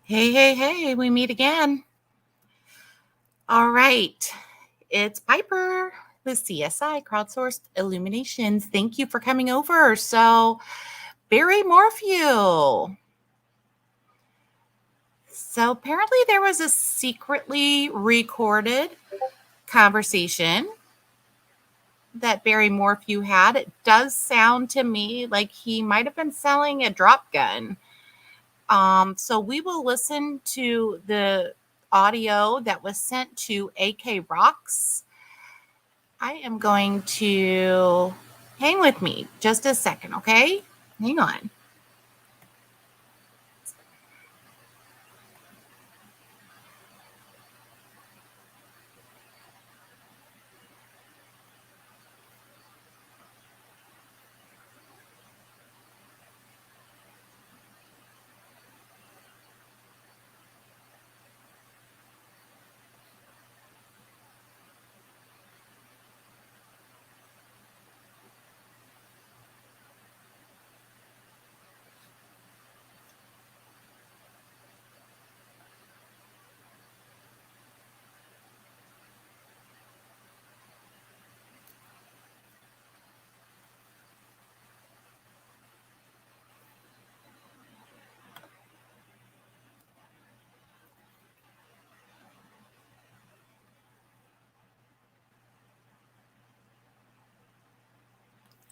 Hey, hey, hey, we meet again. All right. It's Piper with CSI Crowdsourced Illuminations. Thank you for coming over. So, Barry Morphew. So, apparently, there was a secretly recorded conversation that Barry Morphew had. It does sound to me like he might have been selling a drop gun. So we will listen to the audio that was sent to AK Rocks. I am going to hang with me just a second, okay? Hang on.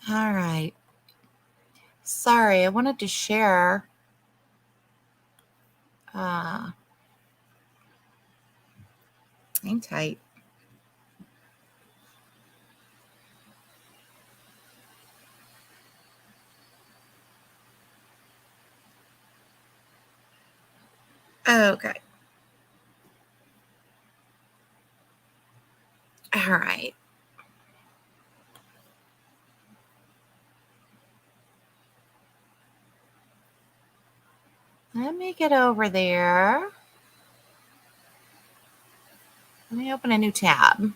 All right. Sorry, I wanted to share. Hang tight. Okay. All right. Let me get over there. Let me open a new tab.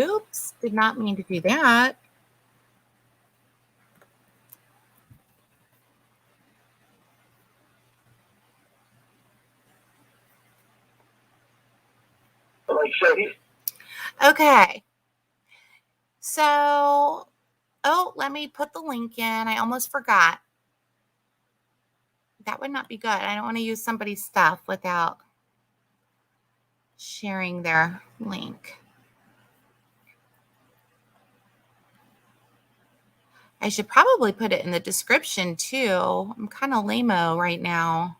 Oops, did not mean to do that. Okay. So, let me put the link in. I almost forgot. That would not be good. I don't want to use somebody's stuff without sharing their link. I should probably put it in the description too. I'm kind of lame-o right now.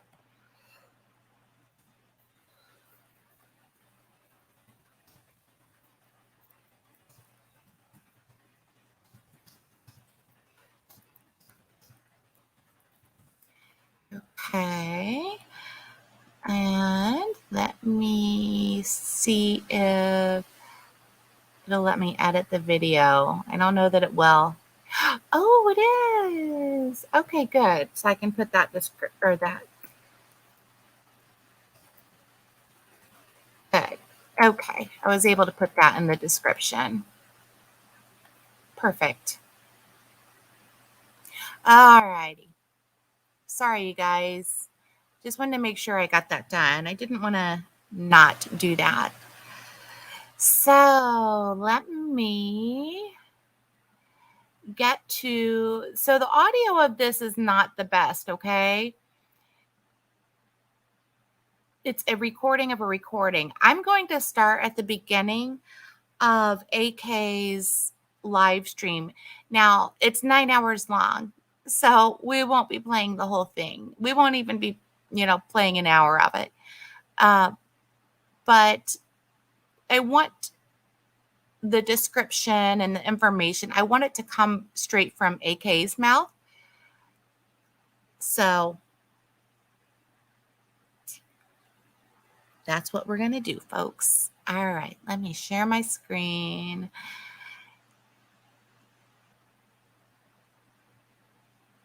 Okay. And let me see if it'll let me edit the video. I don't know that it will. Oh, it is. Okay, good. So I can put that or that. Good. Okay. I was able to put that in the description. Perfect. All righty. Sorry, you guys. Just wanted to make sure I got that done. I didn't want to not do that. So let me get to, so the audio of this is not the best, okay? It's a recording of a recording. I'm going to start at the beginning of AK's live stream. Now, it's 9 hours long, so we won't be playing the whole thing. We won't even be, playing an hour of it. But I want the description and the information, I want it to come straight from AK's mouth. So that's what we're going to do, folks. All right, let me share my screen.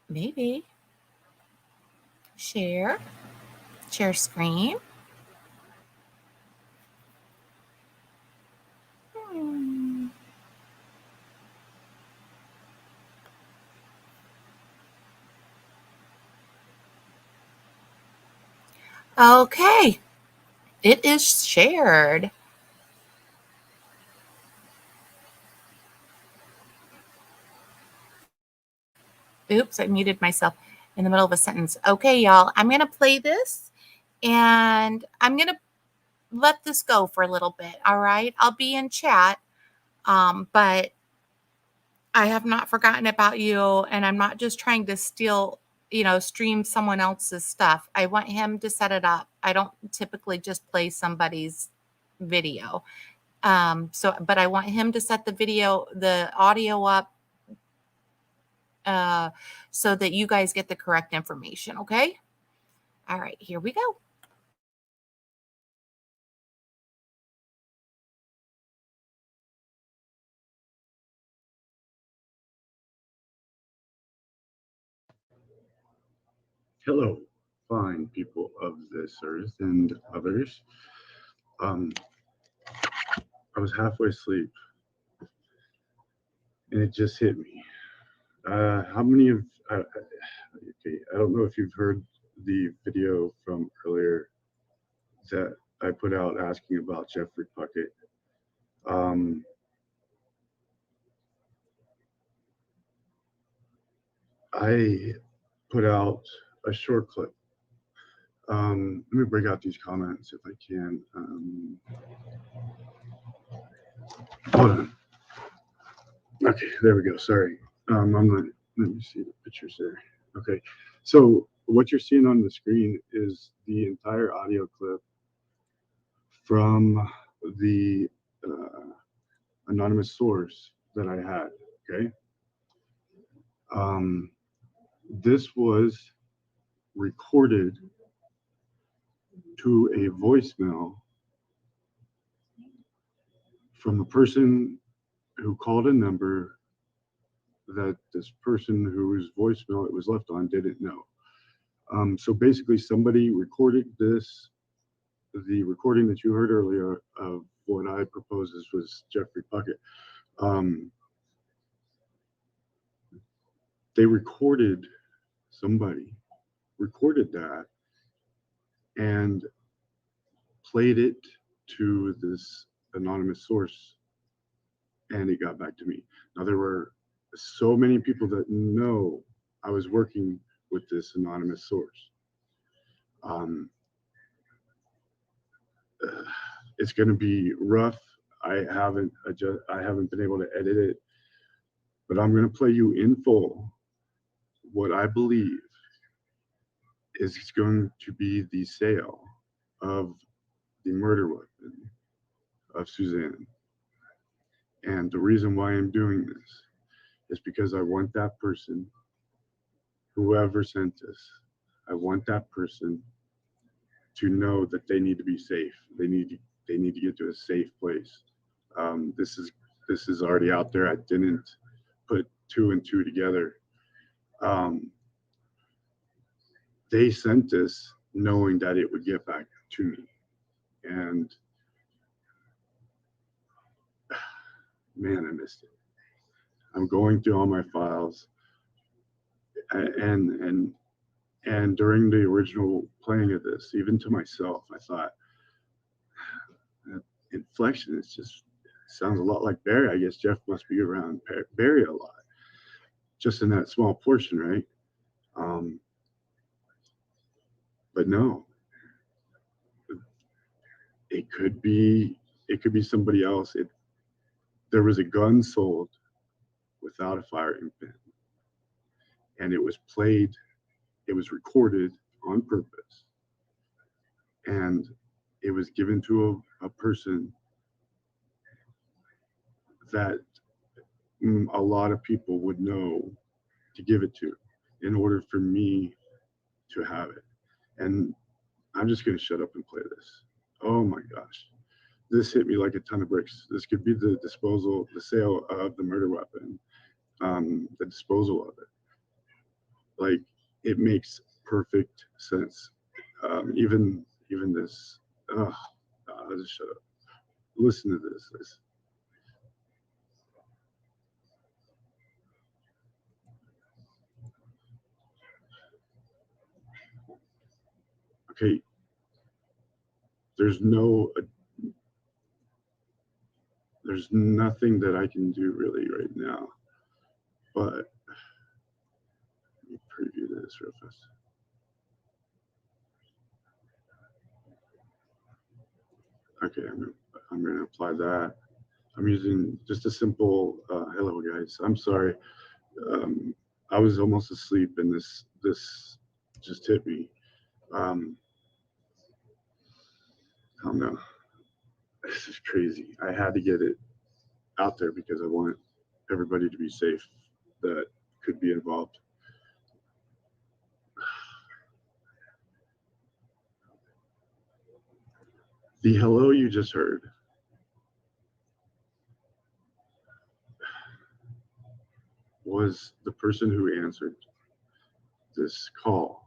Maybe. Share screen. Okay, it is shared. Oops, I muted myself in the middle of a sentence. Okay, y'all, I'm going to play this and I'm going to let this go for a little bit. All right, I'll be in chat, but I have not forgotten about you, and I'm not just trying to steal, stream someone else's stuff. I want him to set it up. I don't typically just play somebody's video. But I want him to set the audio up, uh, so that you guys get the correct information. Okay. All right, here we go. Hello, fine people of this earth and others. Um, I was halfway asleep and it just hit me. How many of okay? I don't know if you've heard the video from earlier that I put out asking about Jeffrey Puckett. Um, I put out a short clip. Let me break out these comments if I can. Hold on. Okay, there we go. Sorry. I'm not, let me see the pictures there. Okay. So what you're seeing on the screen is the entire audio clip from the uh, anonymous source that I had. Okay. Um, this was recorded to a voicemail from a person who called a number that this person whose voicemail it was left on didn't know. So basically, somebody recorded this. The recording that you heard earlier of what I proposes was Jeffrey Puckett. Um, they recorded somebody recorded that and played it to this anonymous source, and it got back to me. Now there were so many people that know I was working with this anonymous source. Um, it's going to be rough. I haven't been able to edit it, but I'm going to play you in full what I believe is going to be the sale of the murder weapon of Suzanne. And the reason why I'm doing this is because I want that person, whoever sent this, I want that person to know that they need to be safe. They need to get to a safe place. This is already out there. I didn't put two and two together. Um, they sent this knowing that it would get back to me, and man, I missed it. I'm going through all my files, and and during the original playing of this, even to myself, I thought that inflection is just sounds a lot like Barry. I guess Jeff must be around Barry a lot, just in that small portion, right? Um, but no, it could be somebody else. There was a gun sold without a firing pin, and it was played. It was recorded on purpose, and it was given to a person that a lot of people would know to give it to in order for me to have it. And I'm just going to shut up and play this. Oh my gosh. This hit me like a ton of bricks. This could be the sale of the murder weapon, the disposal of it. Like, it makes perfect sense. Even this. Oh, I'll just shut up. Listen to this. Okay, there's nothing that I can do really right now, but let me preview this real fast. Okay, I'm gonna apply that. I'm using just a simple hello guys. I'm sorry. I was almost asleep and this just hit me. I don't know. This is crazy. I had to get it out there because I want everybody to be safe that could be involved. The hello you just heard was the person who answered this call.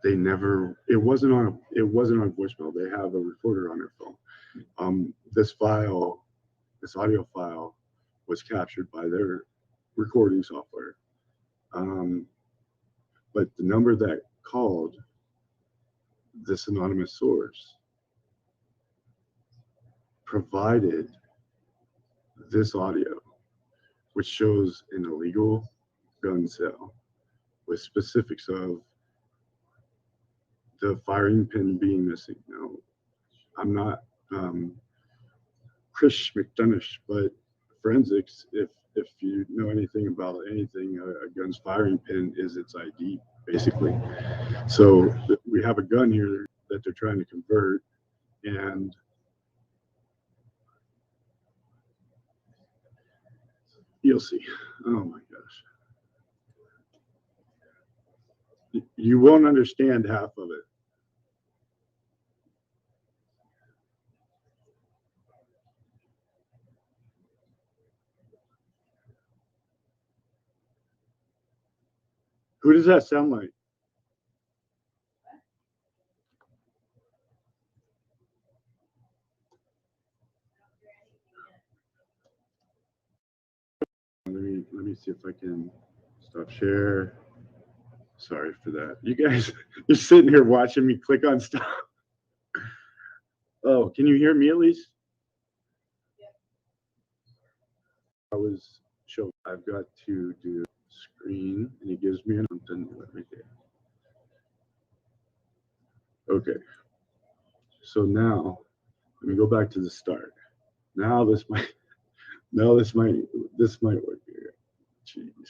It wasn't on voicemail. They have a recorder on their phone. This audio file was captured by their recording software. But the number that called this anonymous source provided this audio, which shows an illegal gun sale with specifics of the firing pin being missing. Now, I'm not Chris McDonough, but forensics, if you know anything about anything, a gun's firing pin is its ID, basically. So we have a gun here that they're trying to convert, and you'll see. Oh my gosh. You won't understand half of it. Who does that sound like? Let me see if I can stop share. Sorry for that. You guys, you're sitting here watching me click on stop. Oh, can you hear me at least? I was showing. I've got to do screen, and it gives me an something right there. Okay. So now let me go back to the start. Now this might work here. Jeez.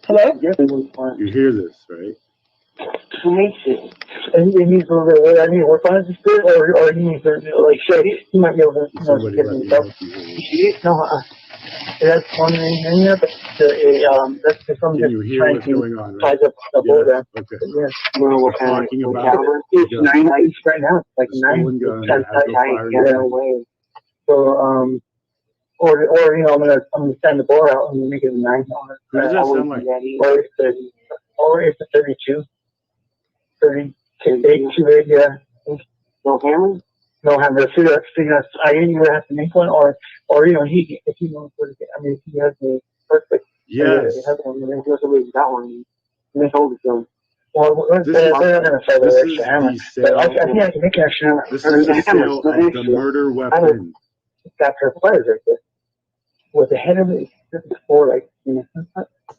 Hello? You hear this, right? He needs to. And he needs to work on his spirit, or he needs to, like, show he might be able to, Somebody get let me himself. know if you hear it. No, that's one thing in here, but that's just something Can you just hear trying what's to going on, right? size up the board. Okay. Yeah. Well, what kind of caliber? It's 9 each right now. It's like The 9. stolen gun It's that has no firing pin. away. So, or I'm gonna send the bore out and make it a 9. Who does that sound like? Or it's a 32. 32, yeah. No hammer? No hammer. See, I either have to make one, or if he knows what it is. I mean, if he has the perfect. Yes. He has one, then he goes away with that one. And they hold it to him. Well, they're not going to sell the extra hammer. But I think I can make an extra hammer. This is the sale of the murder weapon. It's got her pliers right there. With the head of it, it's for like, and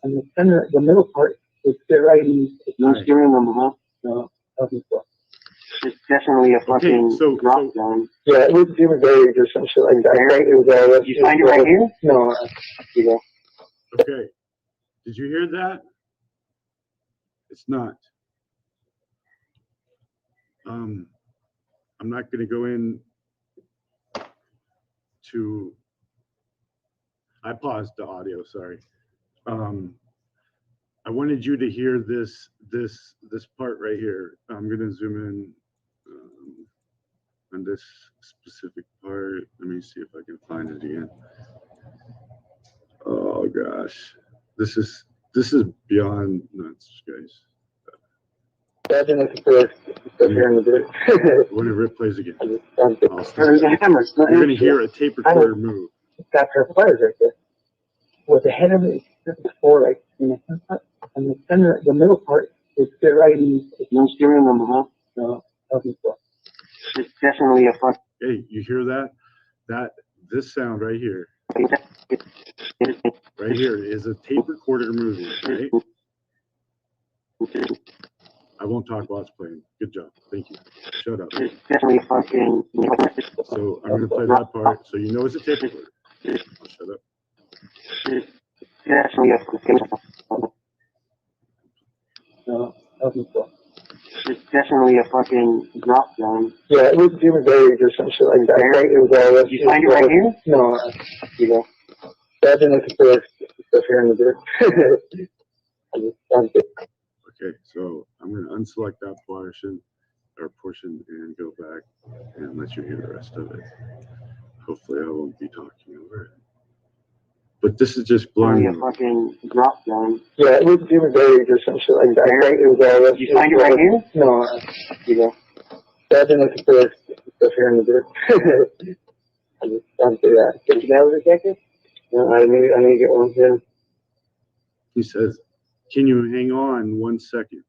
the center, the middle part is right in. It's no steering number, huh? No, nothing so. It's definitely a fucking drop zone. Yeah, it was very good, some shit like that. Right? It was, you find it right here? No, Okay. Did you hear that? It's not. I'm not going to go in to. I paused the audio. Sorry. I wanted you to hear this part right here. I'm going to zoom in on this specific part. Let me see if I can find it again. Oh gosh, this is beyond nuts, guys. Yeah, I've been looking for hearing a bit. When it plays again, There's a hammer. You're going to hear a tape recorder move. It's got her pliers right there. With the head of it, it's for like, and the center, the middle part is sit right in, no steering wheel, huh? No, nothing for. It's definitely a fuck. Hey, you hear that? This sound right here is a tape recorder movie, right? I won't talk while it's playing. Good job. Thank you. Shut up. It's definitely fucking. So I'm going to play that part so you know it's a tape recorder. I'll shut up. It's definitely a fucking. No, nothing for. It's definitely a fucking drop zone. Yeah, it was buried or some shit like that. Right? It was all. Did you find it right here? No, you know. I've been looking for stuff here in the dirt. Okay, so I'm going to unselect that portion and go back and let you hear the rest of it. Hopefully I won't be talking over it. But this is just blowing. A fucking drop zone. Yeah, it was buried or some shit like that. Right? It was all. Did you find it right here? No, you know. I've been looking for stuff here in the dirt. I just don't do that. Did you have a jacket? No, I need to get one here. He says, "Can you hang on 1 second?"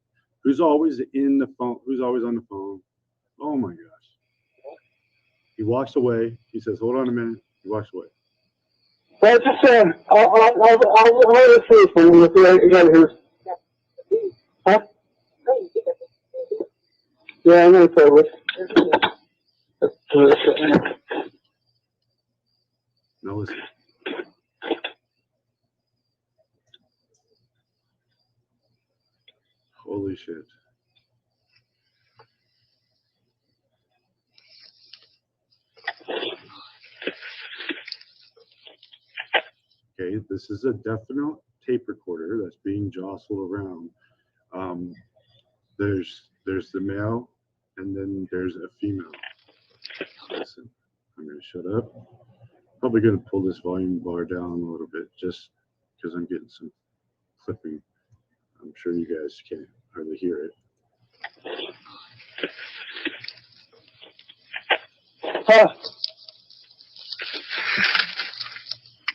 Who's always in the phone? Who's always on the phone? Oh my gosh. He walks away. He says, "Hold on a minute." He walks away. Well, just I'll see for you if you got here. Huh? Yeah, I'm gonna play with. Now listen. Holy shit. Okay, this is a definite tape recorder that's being jostled around. There's the male, and then there's a female. Listen, I'm going to shut up. Probably going to pull this volume bar down a little bit just because I'm getting some clipping. I'm sure you guys can't hardly hear it. Huh?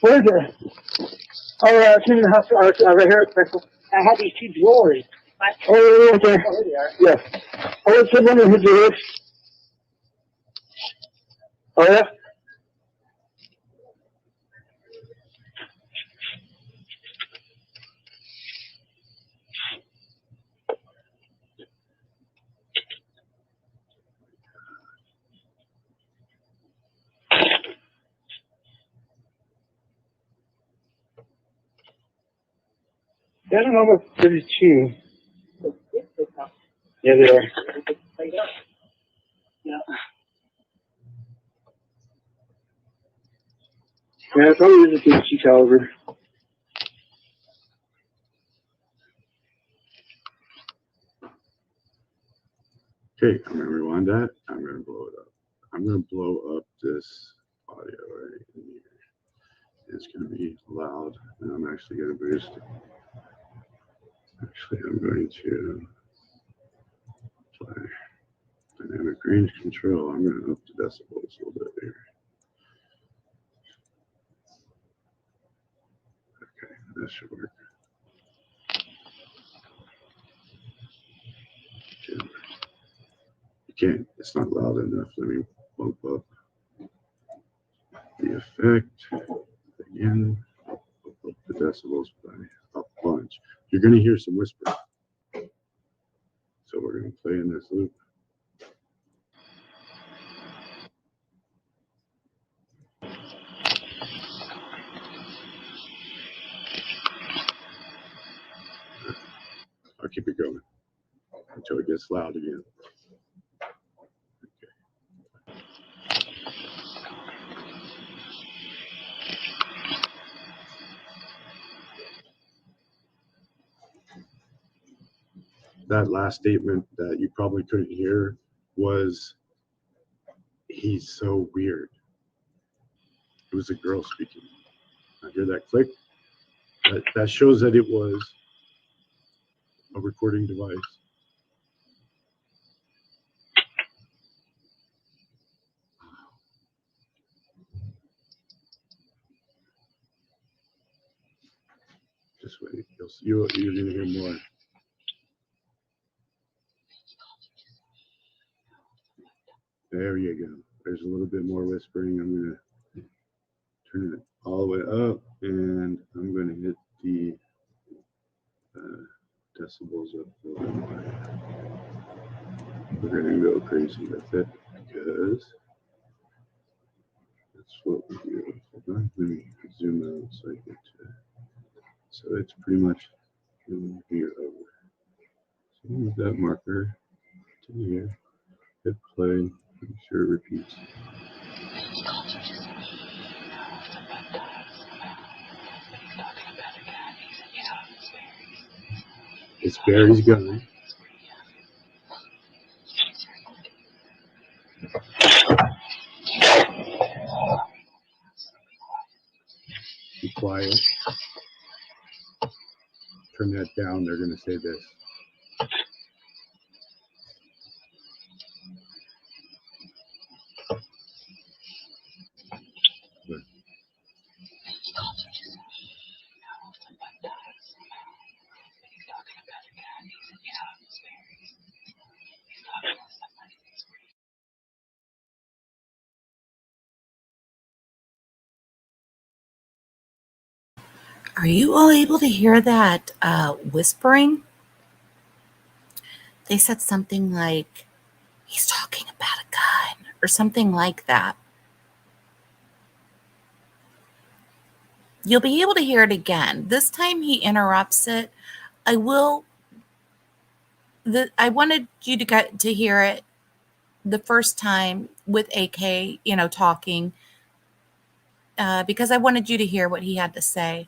Where is it? Oh, it's in the house. Right here. I had these two drawers. Oh, right there. Oh, they are. Yeah. Oh, it's in one of his drawers. Oh, yeah? I don't know about 32. Yeah, they are. Yeah. Yeah, it probably is a 32 caliber. Okay, I'm going to rewind that. I'm going to blow it up. I'm going to blow up this audio right in here. It's going to be loud, and I'm actually going to boost it. Actually, I'm going to play dynamic range control. I'm going to up the decibels a little bit here. Okay, that should work. You can't, it's not loud enough. Let me bump up the effect again. Up the decibels by a bunch. You're going to hear some whispering. So we're going to play in this loop. I'll keep it going until it gets loud again. That last statement that you probably couldn't hear was, "He's so weird." It was a girl speaking. I hear that click. That shows that it was a recording device. Just wait. You're going to hear more. There you go. There's a little bit more whispering. I'm going to turn it all the way up, and I'm going to hit the decibels up a little bit more. We're going to go crazy with it because that's what we do. Hold on, let me zoom out so I get to it. So it's pretty much here over. So move that marker to here. Hit play. Make sure it repeats. It's Barry's gun. Be quiet. Turn that down. They're going to say this. Good. Are you all able to hear that whispering? They said something like, he's talking about a gun or something like that. You'll be able to hear it again. This time he interrupts it. I wanted you to get to hear it the first time with AK, talking, because I wanted you to hear what he had to say.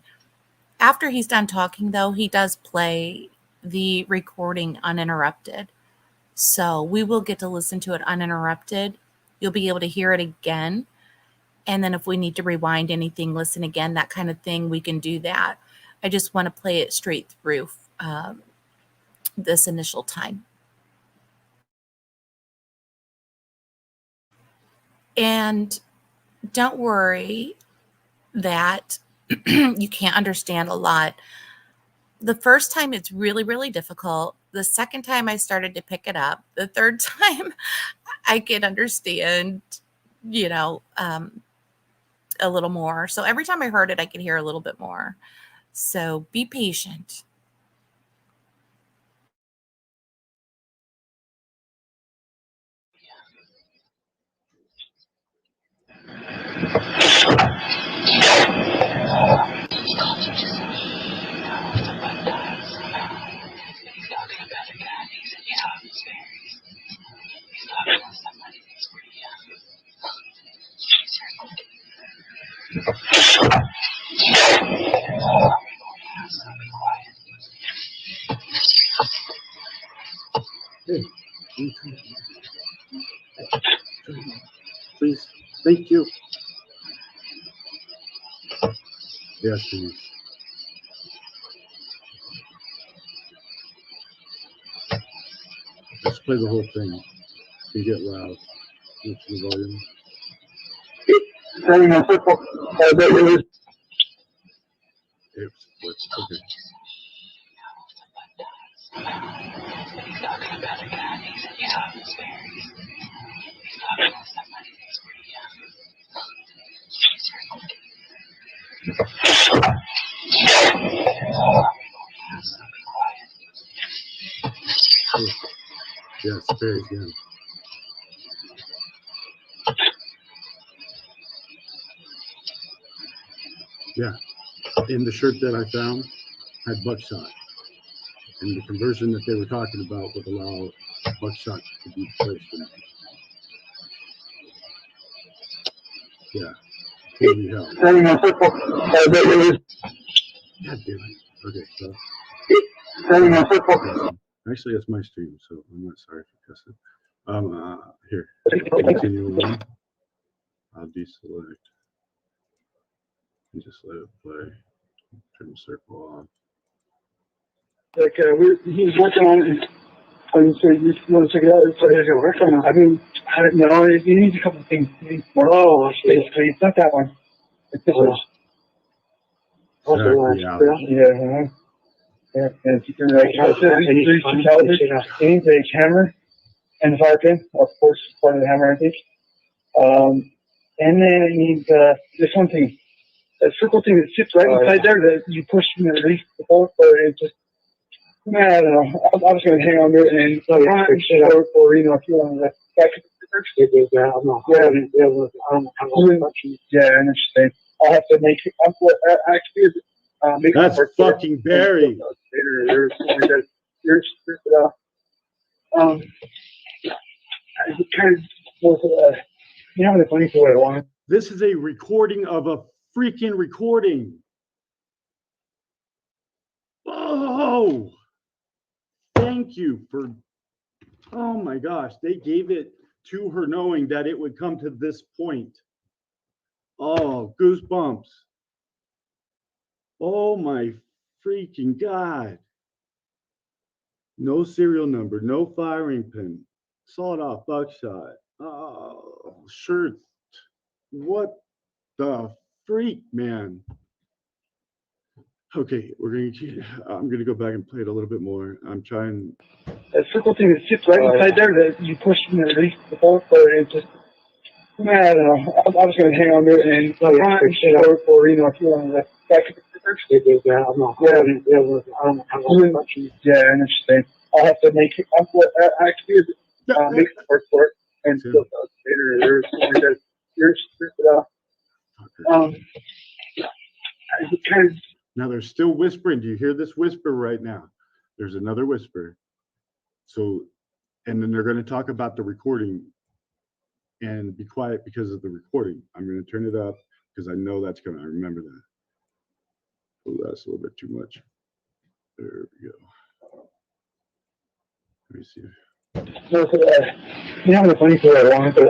After he's done talking, though, he does play the recording uninterrupted. So we will get to listen to it uninterrupted. You'll be able to hear it again. And then if we need to rewind anything, listen again, that kind of thing, we can do that. I just want to play it straight through this initial time. And don't worry that you can't understand a lot. The first time it's really, really difficult. The second time I started to pick it up. The third time I can understand, a little more. So every time I heard it, I could hear a little bit more. So be patient. Please. Thank you. Yes, please. Let's play the whole thing. You get loud. Switch the volume. Setting a circle. Oops. Okay. Yes, very good. Yeah. In the shirt that I found had buckshot. And the conversion that they were talking about would allow buckshot to be placed in it. Yeah. Holy hell. Setting a circle. God damn it. Okay, so. Setting a circle. Actually, it's my stream, so I'm not sorry for cussing. Here. Continue on. I'll deselect. And just let it play. Turn the circle on. Like, he's working on it. And so you want to check it out? So he's going to work on it. I mean, I don't know. He needs a couple of things. Oh, basically, it's not that one. It's this one. Exactly, Yeah. Yeah, and you can like, the camera. and the fire pin, of course, part of the hammer, I think. And then it needs this one thing, that circle thing that sits right inside there that you push and release the bolt, but it just, man, I don't know. I was going to hang on there and or if you want to back it. Yeah, I'm not. Yeah, I don't have much. Yeah, I understand. I'll have to make it. Make That's fucking Barry. I kind of was, the funny thing what I wanted. This is a recording of a freaking recording. Oh, thank you for, oh my gosh, they gave it to her knowing that it would come to this point. Oh, goosebumps. Oh my freaking God. No serial number, no firing pin, sawed off buckshot. Oh, shirt. What the freak, man? Okay, I'm gonna go back and play it a little bit more. I'm trying. That circle thing that sits right inside there that you push and release the bolt, but it just, man, I don't know. I was going to hang on there and or if you want to back it. Yeah, I'm not. Yeah, I don't have much. Yeah, I understand. I'll have to make it. Make it work for it and still later. Now they're still whispering. Do you hear this whisper right now? There's another whisper. So, and then they're going to talk about the recording and be quiet because of the recording. I'm going to turn it up because I know that's going to, I remember that. Oh, that's a little bit too much. There we go. Let me see. The funny thing I wanted the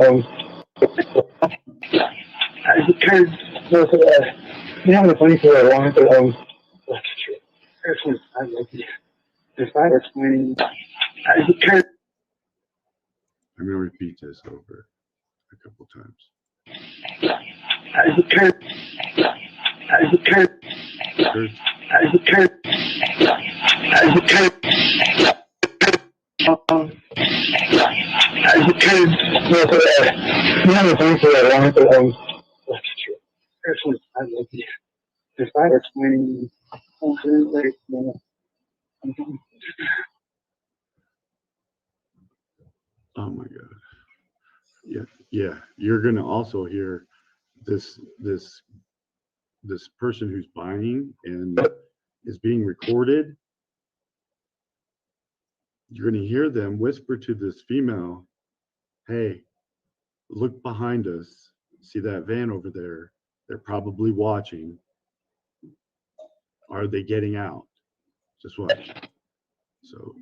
funny thing I wanted this one, I like it. If I explain, I'm going to repeat this over a couple times. If I explain, oh my God. Yeah. You're going to also hear this person who's buying and is being recorded. You're going to hear them whisper to this female, hey, look behind us. See that van over there? They're probably watching. Are they getting out? Just watch. So,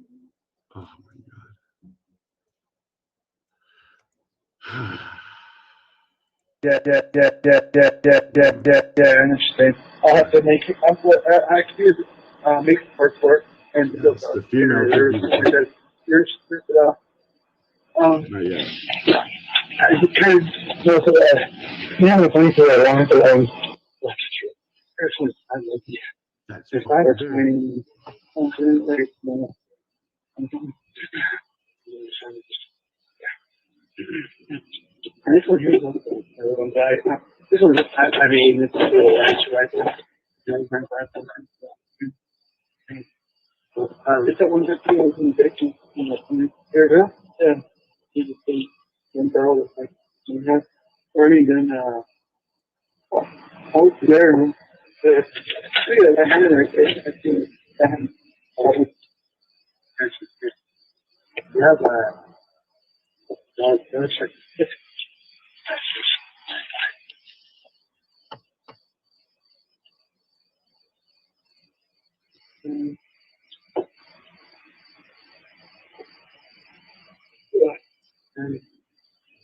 oh my God. Yeah, I understand. I'll have to make it. Make it work for it. And yes, the female could be not yet. I kind of the funny thing I wanted I like it. That's if I explain this one here is everyone died. This one, I mean, it's right there. It's that one that feels in the kitchen. There you go. Yeah. You just see one girl that's like, you know, or even, out there. See that hand right there. I see that hand. You have that's like,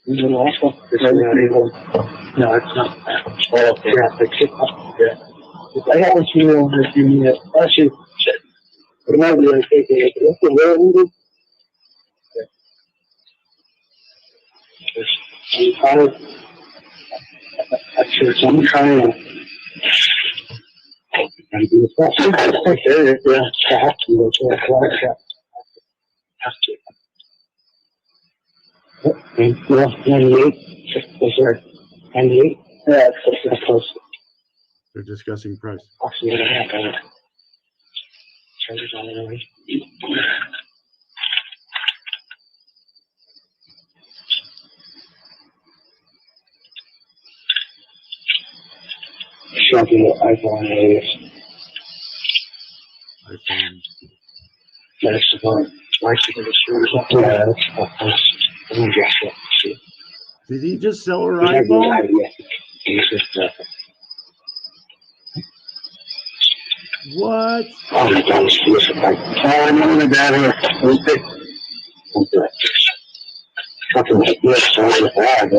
the last one. No, it's not. Oh, okay. Yeah. I haven't seen it over a few minutes. Actually, it might be like, okay, what's the world? I'm kind of, actually, I'm kind of, do the process. Okay, yeah, I have to, have to. Well, 98. Is there 98? Yeah, that's close. They're discussing price. Actually, what I have charges on it already. Sharpie iPhone is iPhone. that's support. Why should it be Did he just sell her iPhone? What? Oh, my God, it's I know the dad here. Fucking yes, I was bad.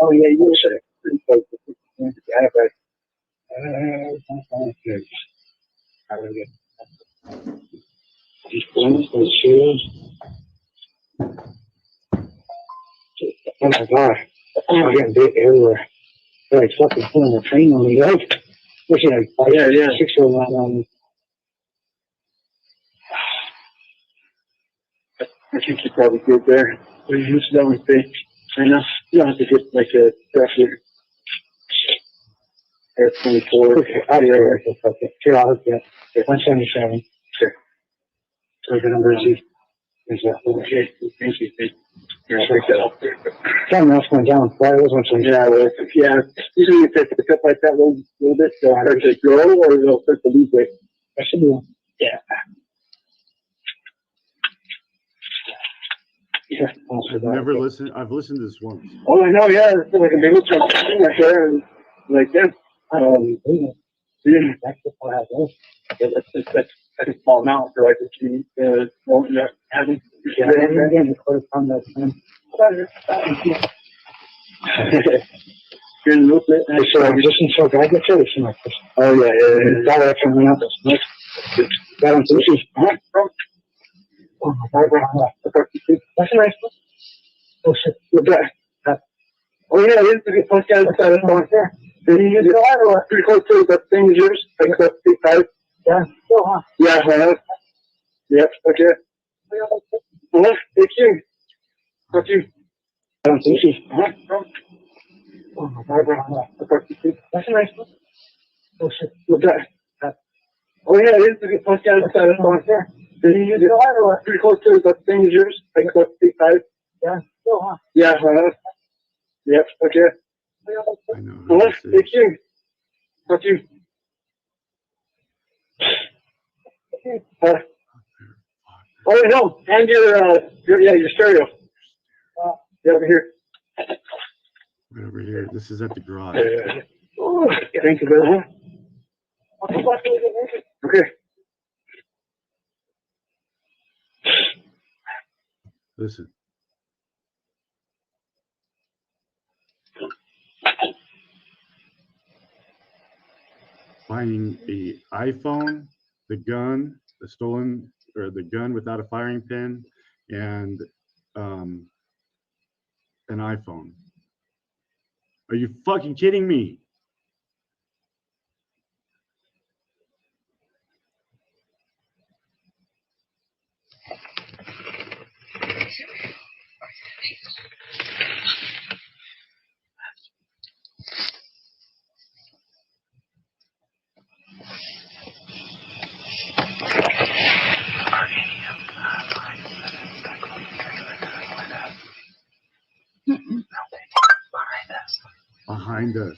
Oh, yeah, you said it. Pretty close. Yeah, but I really good. These things, those shoes. Oh my God, I'm getting big everywhere. They're like fucking pulling a train on me, right? Looks like 601. I think you're probably good there. What do you use that with me? I know. You don't have to get like a pressure. Air 24. Okay, I'll be right back. Okay. Here, I'll hook you up. 177. Sure. So the number is okay. Thank you. Yeah, take that up there. Something else went down. Why was one thing? Yeah, well, yeah. Usually it takes up like that little bit. So I start to grow or they'll start to lose weight. That should be. Yeah. Yeah. I've never listened. I've listened to this once. Oh, I know. Yeah, it's like a big thing right there, and like this. Yeah, that's the part I have. Yeah, that's a small amount for like if you won't having. Yeah, again, it's from that. You're in the movement. So I'm just in so I get to this like this. Oh yeah, yeah. That way from the office. That on sushi. Oh my God, that's a nice one. Oh shit, look at that. Oh yeah, it is a good podcast outside of the one here. Did you use it or pretty close to the thing is yours? Like the 5? Yeah. Oh, huh? Yeah, I have. Yep, okay. Thank you. Thank you. I don't think she's. Oh my God, that's a nice one. Oh shit, look at that. Oh yeah, it is a good podcast outside of the one here. Did you use it or pretty close to the thing is yours? Like the 5? Yeah. Oh, huh? Yeah, I have. Yep, okay. I know. Thank you. Thank you. Oh no, and your stereo. Yeah, over here. Right over here. This is at the garage. Oh, thank you very much. Okay. Listen. Finding a iPhone, the gun, the stolen, or the gun without a firing pin, and an iPhone. Are you fucking kidding me? Behind us.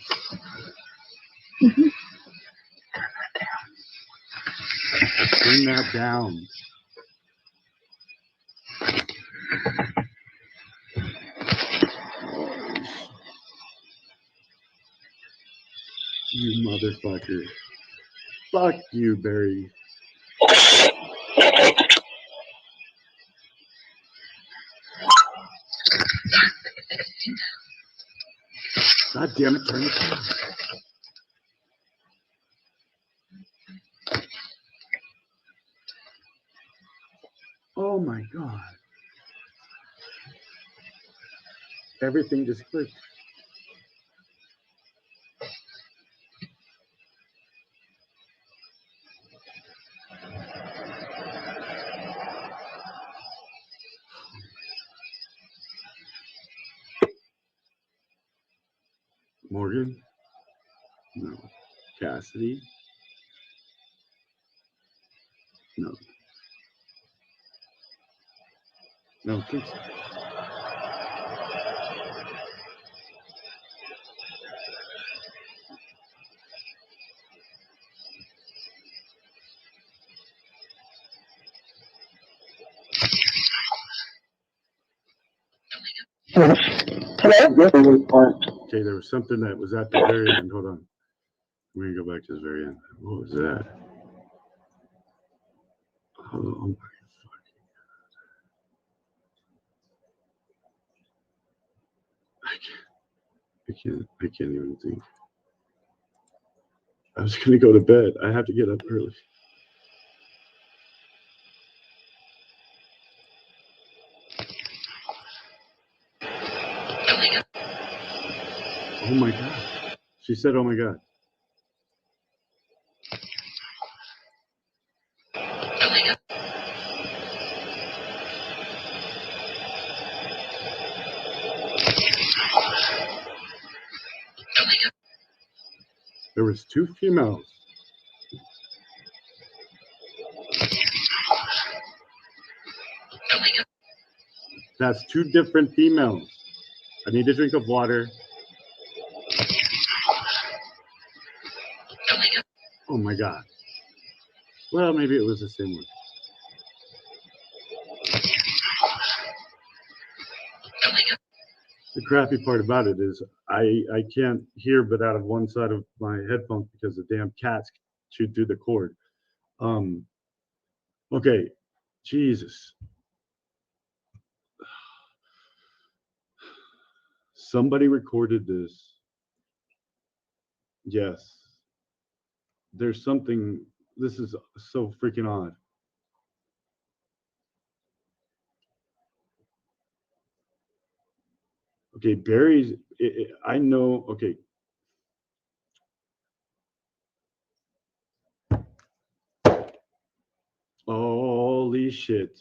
Turn that down. You motherfucker. Fuck you, Barry. God damn it, turn it down. Oh my God. Everything just clicked. Morgan? No. Cassidy? No. No, I don't think so. Okay, there was something that was at the very end. Hold on. We're going to go back to the very end. What was that? Oh my fucking. I can't even think. I was going to go to bed. I have to get up early. Oh my God. She said, oh my God. There was 2 females. That's 2 different females. I need a drink of water. Oh my God. Well, maybe it was the same one. The crappy part about it is I can't hear but out of one side of my headphones because the damn cats chewed through the cord. Okay, Jesus. Somebody recorded this. Yes. There's something, this is so freaking odd. Okay, Barry's, I know, okay. Holy shit.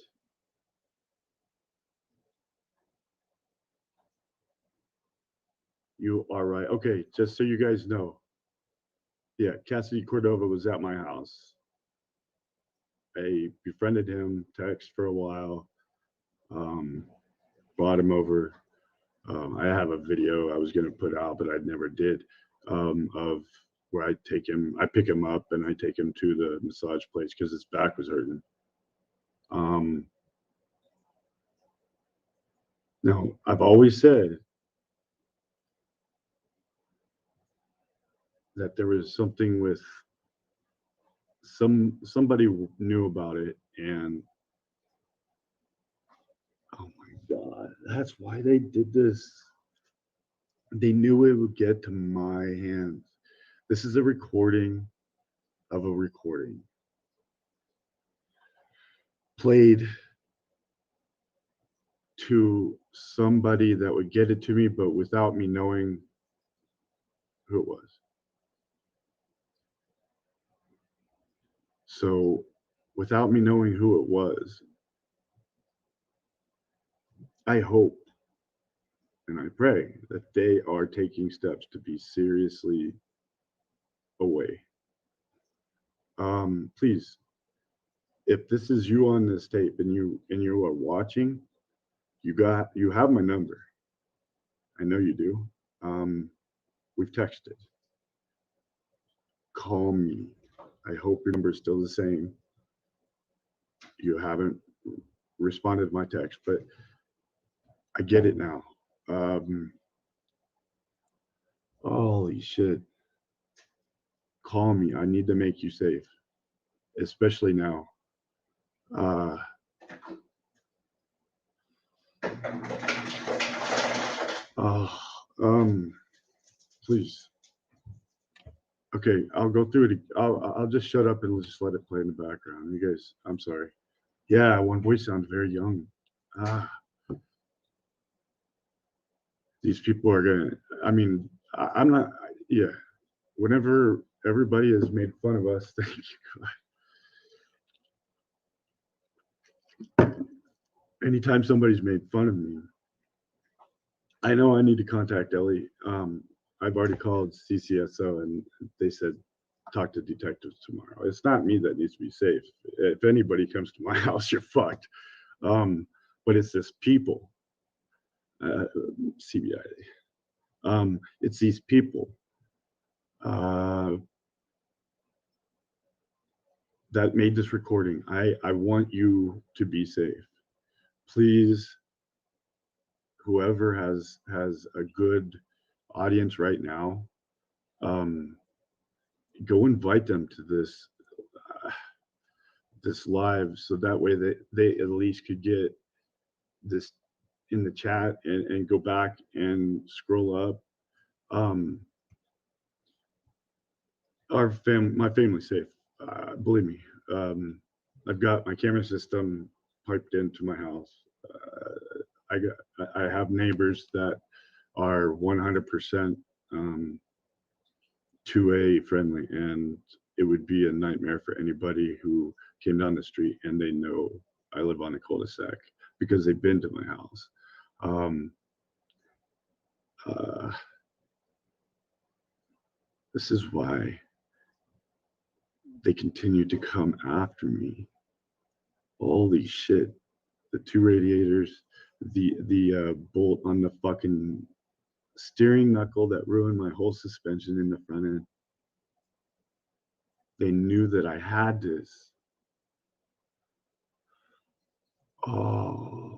You are right. Okay, just so you guys know. Yeah, Cassidy Cordova was at my house. I befriended him, text for a while, brought him over. I have a video I was going to put out, but I never did, of where I pick him up and I take him to the massage place because his back was hurting. Now, I've always said that there was something with somebody knew about it, and oh my God, that's why they did this. They knew it would get to my hands. This is a recording of a recording played to somebody that would get it to me, but without me knowing who it was. So without me knowing who it was, I hope and I pray that they are taking steps to be seriously away. Please, if this is you on this tape and you are watching, you have my number. I know you do. We've texted. Call me. I hope your number is still the same. You haven't responded to my text, but I get it now. Holy shit. Call me. I need to make you safe, especially now. Please. Okay, I'll go through it. I'll just shut up and just let it play in the background. You guys, I'm sorry. Yeah, one voice sounds very young. These people are gonna. I mean, I'm not. Yeah. Whenever everybody has made fun of us, thank you. Anytime somebody's made fun of me, I know I need to contact Ellie. I've already called CCSO and they said, talk to detectives tomorrow. It's not me that needs to be safe. If anybody comes to my house, you're fucked. But it's this people, CBI. It's these people that made this recording. I want you to be safe. Please, whoever has a good audience right now, go invite them to this live, so that way they at least could get this in the chat and go back and scroll up. My family's safe. Believe me. I've got my camera system piped into my house. I have neighbors that are 100% 2A friendly, and it would be a nightmare for anybody who came down the street and they know I live on a cul-de-sac because they've been to my house. This is why they continue to come after me. Holy shit. The 2 radiators, the bolt on the fucking steering knuckle that ruined my whole suspension in the front end. They knew that I had this. Oh.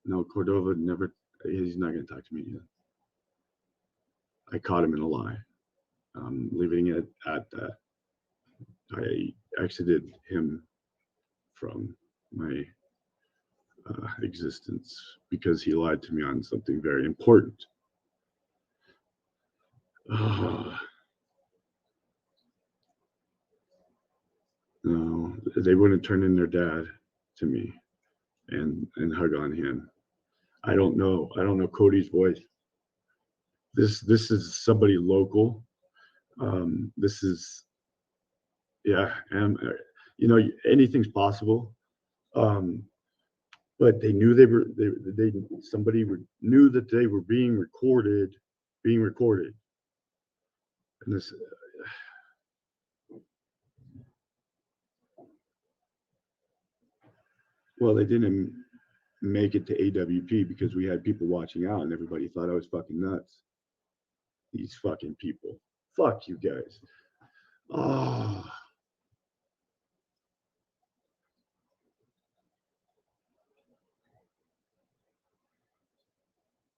No, Cordova never, he's not going to talk to me again. I caught him in a lie. Leaving it at that. I exited him from my existence because he lied to me on something very important. No, they wouldn't turn in their dad to me and hug on him. I don't know Cody's voice. This is somebody local. This is, yeah, and anything's possible. But they knew somebody knew that they were being recorded. And this, well, they didn't make it to AWP because we had people watching out and everybody thought I was fucking nuts. These fucking people. Fuck you guys. Oh.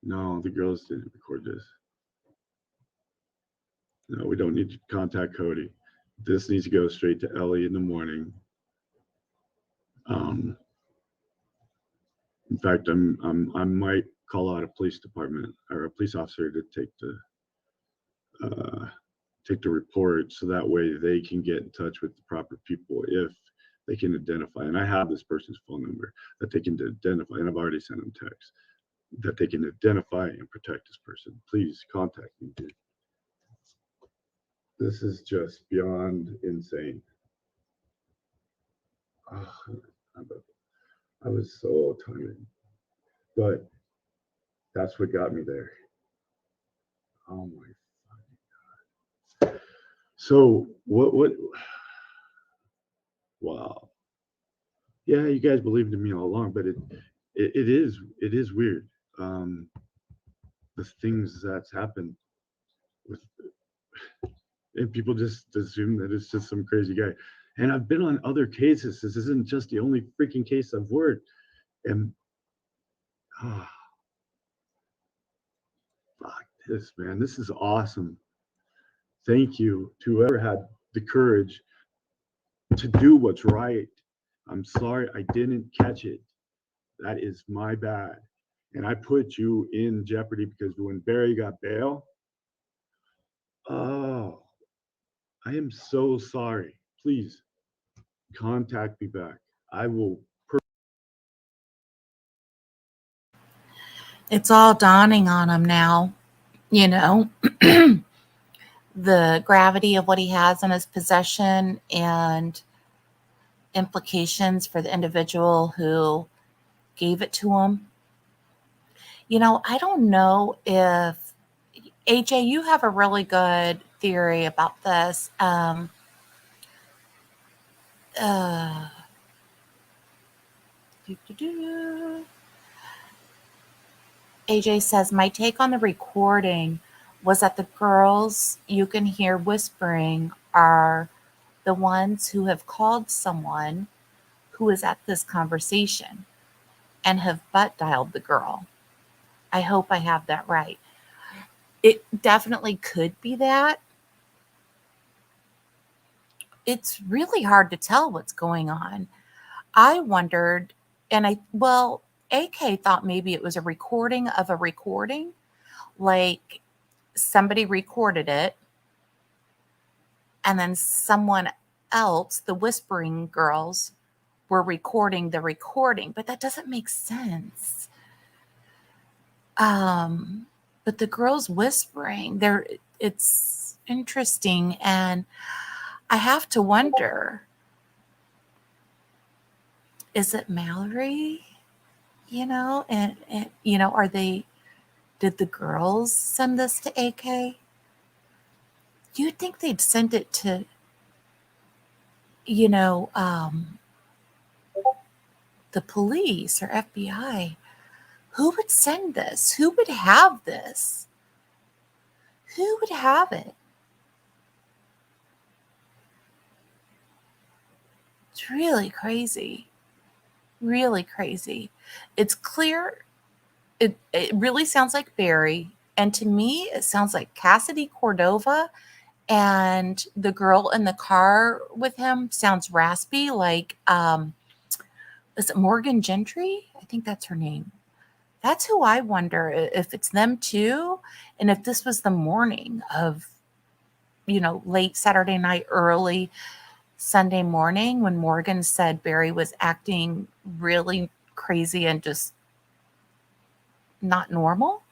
No, the girls didn't record this. No, we don't need to contact Cody. This needs to go straight to Ellie in the morning. In fact, I might call out a police department or a police officer to take the report, so that way they can get in touch with the proper people if they can identify. And I have this person's phone number that they can identify, and I've already sent them text that they can identify and protect this person. Please contact me, dude. This is just beyond insane. Oh, I was so tired, but that's what got me there. Oh my fucking God. So what, wow. Yeah, you guys believed in me all along, but it is weird. The things that's happened with, and people just assume that it's just some crazy guy. And I've been on other cases. This isn't just the only freaking case I've worked. And fuck this, man. This is awesome. Thank you to whoever had the courage to do what's right. I'm sorry I didn't catch it. That is my bad. And I put you in jeopardy because when Barry got bail, oh, I am so sorry. Please contact me back. I will. It's all dawning on him now, the gravity of what he has in his possession and implications for the individual who gave it to him. I don't know if AJ, you have a really good theory about this. Uh, doo-doo-doo. AJ says, my take on the recording was that the girls you can hear whispering are the ones who have called someone who is at this conversation and have butt dialed the girl. I hope I have that right. It definitely could be that. It's really hard to tell what's going on. I wondered, AK thought maybe it was a recording of a recording, like somebody recorded it and then someone else, the whispering girls, were recording the recording, but that doesn't make sense. But the girls whispering, it's interesting, and I have to wonder, is it Mallory? Did the girls send this to AK? You'd think they'd send it to, you know, um, the police or FBI. Who would send this? Who would have this? Who would have it? It's really crazy. Really crazy. It's clear. It really sounds like Barry. And to me, it sounds like Cassidy Cordova, and the girl in the car with him sounds raspy, like is it Morgan Gentry? I think that's her name. That's who I wonder if it's them too, and if this was the morning of, late Saturday night, early Sunday morning, when Morgan said Barry was acting really crazy and just not normal.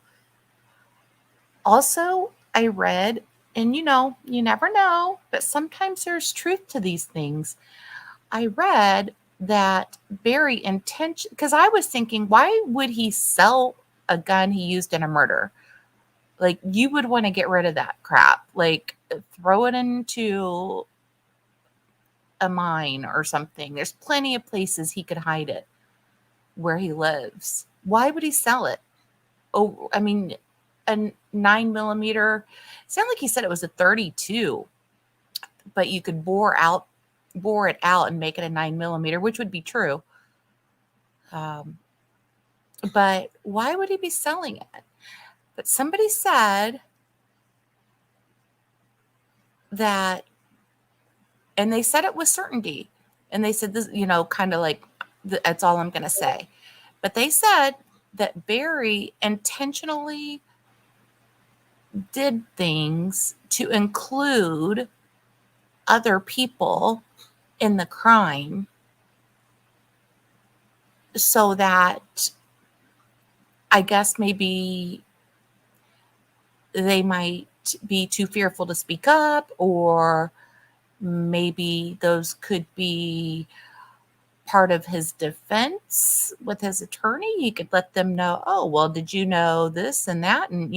Also, I read, and you never know, but sometimes there's truth to these things. I read that Barry because I was thinking, why would he sell a gun he used in a murder? Like, you would want to get rid of that crap, like throw it into a mine or something. There's plenty of places he could hide it where he lives. Why would he sell it? Oh, I mean, a 9mm. Sound like he said it was a 32, but you could bore it out and make it a 9mm, which would be true. But why would he be selling it? But somebody said that, and they said it with certainty, and they said this, kind of like, that's all I'm going to say. But they said that Barry intentionally did things to include other people in the crime so that, I guess, maybe they might be too fearful to speak up, or maybe those could be part of his defense with his attorney. He could let them know, oh, well, did you know this and that? And,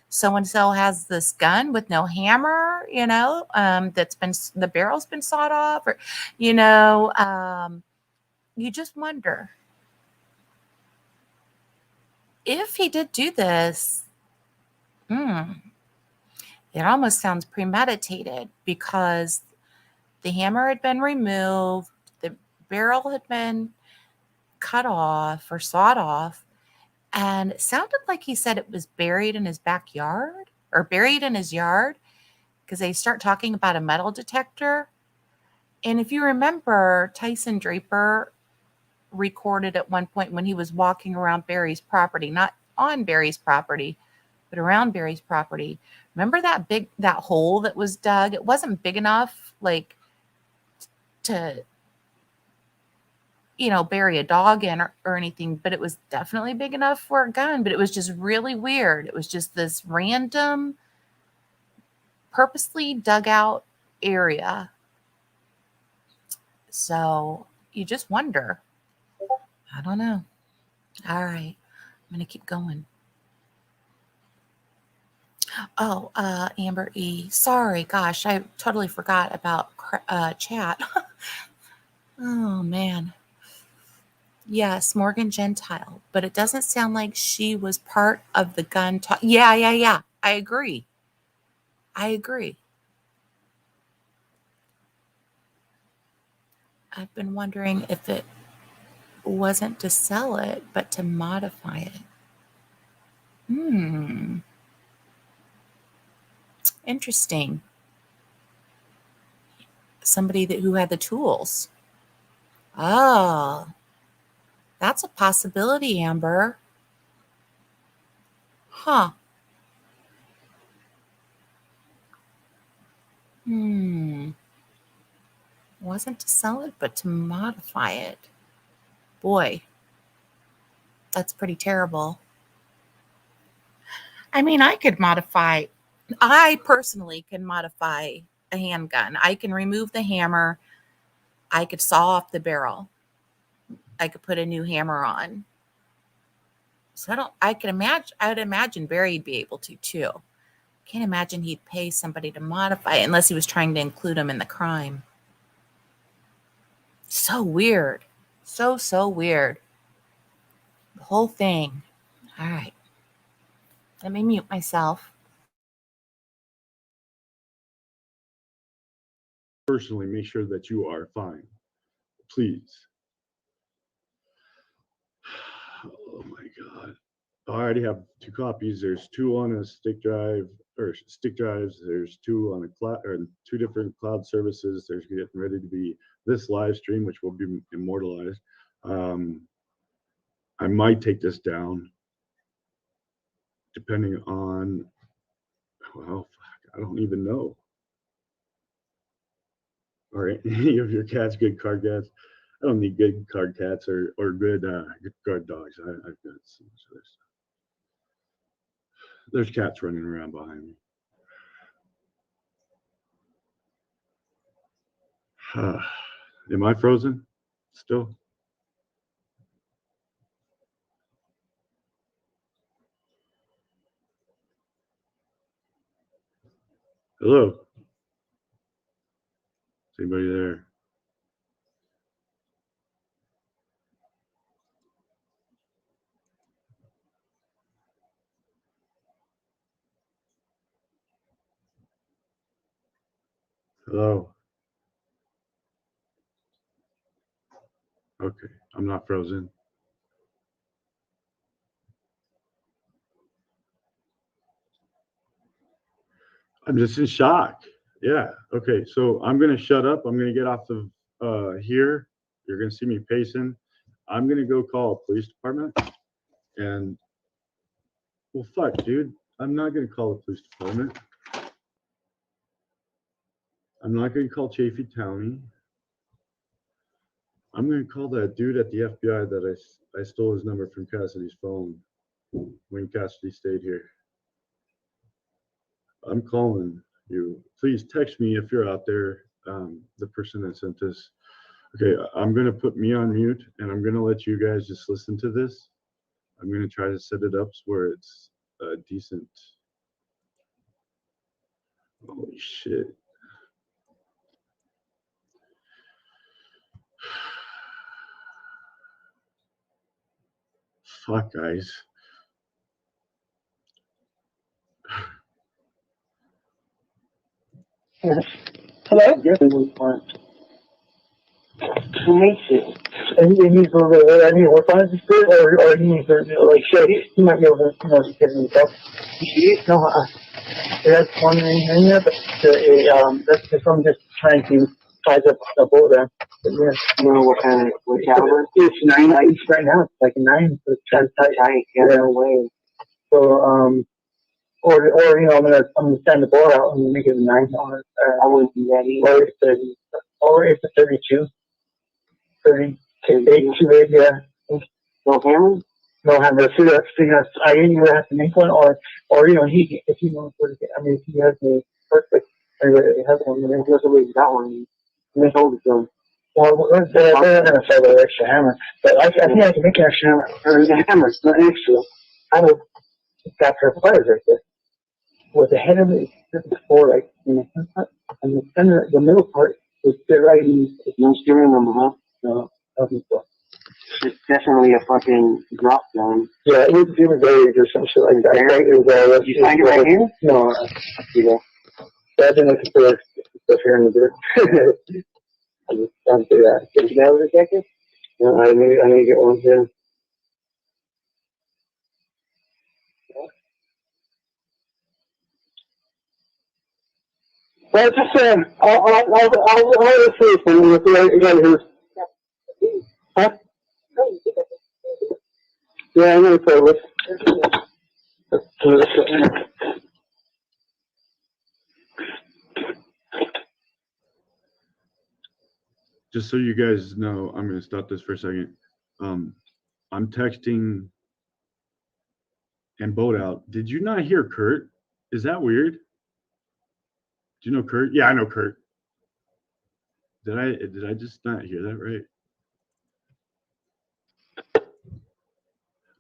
so and so has this gun with no hammer, that's been, the barrel's been sawed off, or, you just wonder if he did do this. It almost sounds premeditated, because the hammer had been removed, the barrel had been cut off or sawed off, and it sounded like he said it was buried in his backyard or buried in his yard, because they start talking about a metal detector. And if you remember, Tyson Draper recorded at one point when he was walking around Barry's property, not on Barry's property, but around Barry's property. Remember that hole that was dug? It wasn't big enough, like, to, bury a dog in, or anything, but it was definitely big enough for a gun. But it was just really weird. It was just this random, purposely dug out area. So you just wonder. I don't know. All right. I'm going to keep going. Oh, Amber E. Sorry, gosh, I totally forgot about chat. Oh, man. Yes, Morgan Gentile, but it doesn't sound like she was part of the gun talk. Yeah. I agree. I've been wondering if it wasn't to sell it, but to modify it. Interesting. Somebody who had the tools. Oh, that's a possibility, Amber. Huh. Wasn't to sell it, but to modify it. Boy, that's pretty terrible. I mean, I personally can modify a handgun. I can remove the hammer. I could saw off the barrel. I could put a new hammer on. So I would imagine Barry'd be able to too. Can't imagine he'd pay somebody to modify it unless he was trying to include him in the crime. So weird. So weird. The whole thing. All right. Let me mute myself. Personally, make sure that you are fine. Please. Oh my God. I already have 2 copies. There's 2 on a stick drives. There's 2 on a cloud, or 2 different cloud services. There's getting ready to be this live stream, which will be immortalized. I might take this down, depending on, well, I don't even know. Or any of your cats, good card cats. I don't need good card cats or good guard dogs. I've got so much of this. There's cats running around behind me. Am I frozen still? Hello? Is anybody there? Hello? Okay, I'm not frozen. I'm just in shock. Yeah, okay, so I'm going to shut up. I'm going to get off of here. You're going to see me pacing. I'm going to go call a police department. And, well, fuck, dude. I'm not going to call the police department. I'm not going to call Chaffee County. I'm going to call that dude at the FBI that I stole his number from Cassidy's phone when Cassidy stayed here. I'm calling you. Please text me if you're out there, the person that sent this. Okay, I'm going to put me on mute, and I'm going to let you guys just listen to this. I'm going to try to set it up where it's decent. Holy shit. Fuck, guys. Hello? Yes. Who makes it? And he needs to, work on his spirit, or he needs to, like, show he might be able to, get himself. No, that's one thing in there, but that's just, I'm just trying to size up the bullet there. But yeah. You know what caliber? It's 9 each right now. It's like a 9. So it's kind of tight. Yeah, way. So, or I'm gonna send the bullet out and make it a 9 on it. I wouldn't do that either. Or it's a 32. 32, yeah. No hammer? No hammer. See, that's, I either have to make one, or if he knows where to get, I mean, if he has the perfect, he has one, and he doesn't got one, and hold it to him. Well, they're not going to sell the extra hammer, but I think I can make an extra hammer. There's a hammer, it's not extra. I would got her players right there. With the head of it before, like in the front part, and the center, the middle part was fit right in. No steering wheel, huh? No, nothing. It's definitely a fucking drop zone. Yeah, it was very or some shit like that. Right? It was, you find it right here? No, you know. I've been looking for stuff here in the dirt. I just don't do that. Did you have a jacket? No, I need to get one too. Well, just I'll see something with you again. Who's? Huh? Yeah, I'm gonna play with. Just so you guys know, I'm going to stop this for a second. I'm texting and boat out. Did you not hear Kurt? Is that weird? Do you know Kurt? Yeah, I know Kurt. Did I just not hear that right?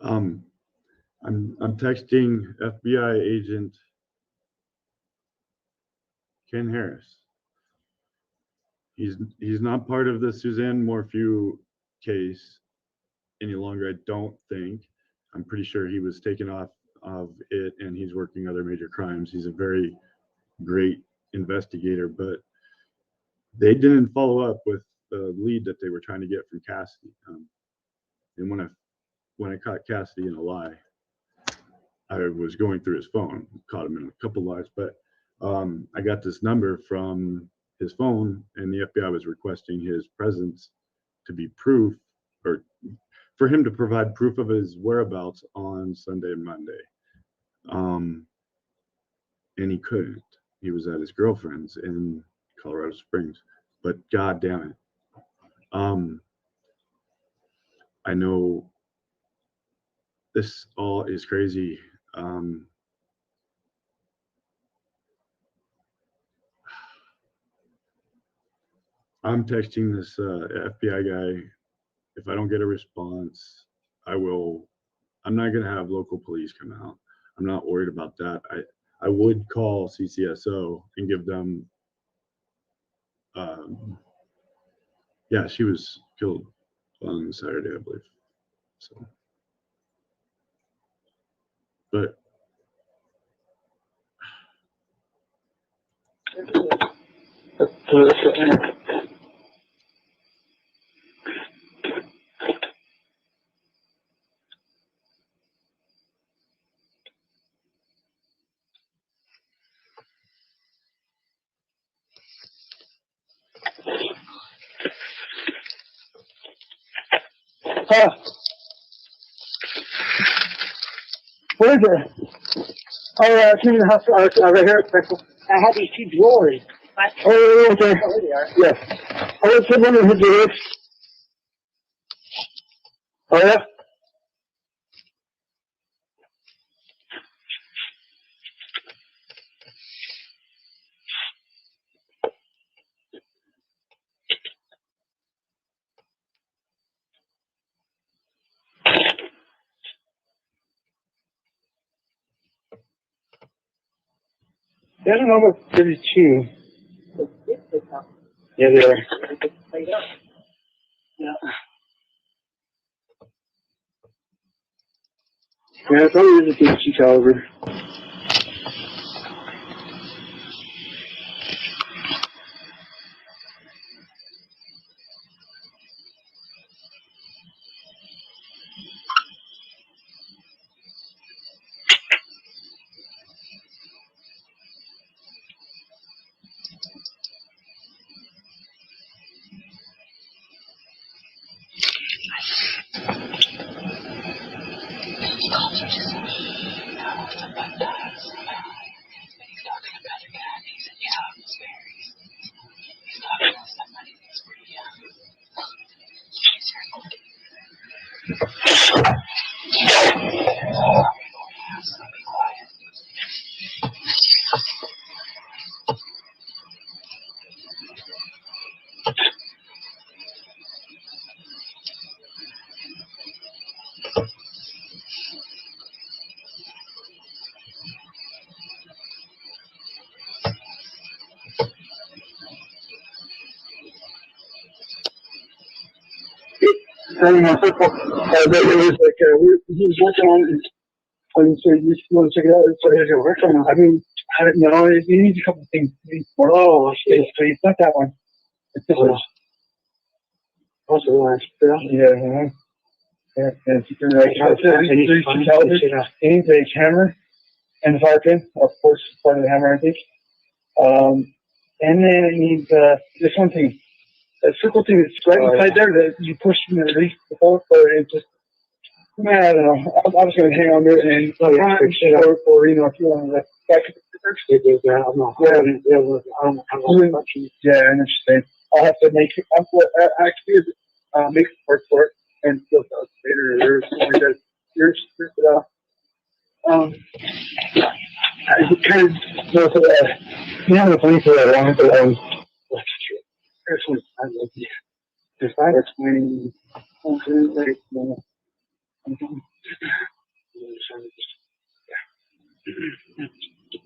I'm texting FBI agent Ken Harris. He's not part of the Suzanne Morphew case any longer, I don't think. I'm pretty sure he was taken off of it and he's working other major crimes. He's a very great investigator, but they didn't follow up with the lead that they were trying to get from Cassidy. And when I caught Cassidy in a lie, I was going through his phone, caught him in a couple lies, but I got this number from his phone, and the FBI was requesting his presence to be proof, or for him to provide proof of his whereabouts on Sunday and Monday. And he couldn't. He was at his girlfriend's in Colorado Springs. But God damn it. I know this all is crazy. I'm texting this FBI guy. If I don't get a response, I'm not going to have local police come out. I'm not worried about that. I would call CCSO and give them, yeah, she was killed on Saturday, I believe. So, but Where is it? Oh, it's in the house, right here. I had these two drawers. Oh, okay. Oh, they are. Yes. Oh, it's the one that hit the roof. Oh, yeah? I don't know what 32. Yeah, they are. Yeah. Yeah, it probably is a 32 caliber. standing on circle. But it was like, he was working on it. And so you want to check it out? So here's your work on it. I mean, I don't know. It needs a couple of things. Oh, okay. So it's not that one. It's this one. Also, yeah. Yeah, and you can you need the hammer and the fire pin, of course, part of the hammer, I think. And then it needs this one thing, that circle thing that's right inside there that you push and release the bolt, or it just, man, I don't know. I'm just going to hang on there and or you know, if you want to back to the yeah, I'm not. Yeah, yeah, I understand. I'll have to make it. Actually, make work for it and still later or something like that. I kind of know that you have a place for that long, but this one I like it. If I explain like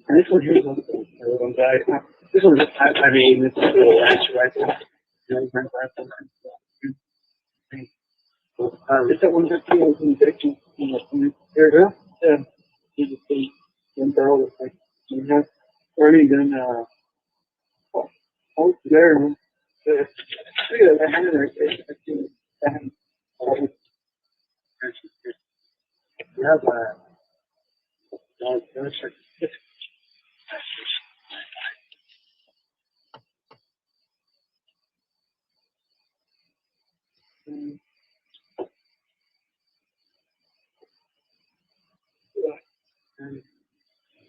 and this one here is one guy. This one's I mean this is a little ranch right there. It's that one that feels in the there you go. Yeah. You just see one barrel like you have already done oh there. Look at that hand right there. I see that. You have that's like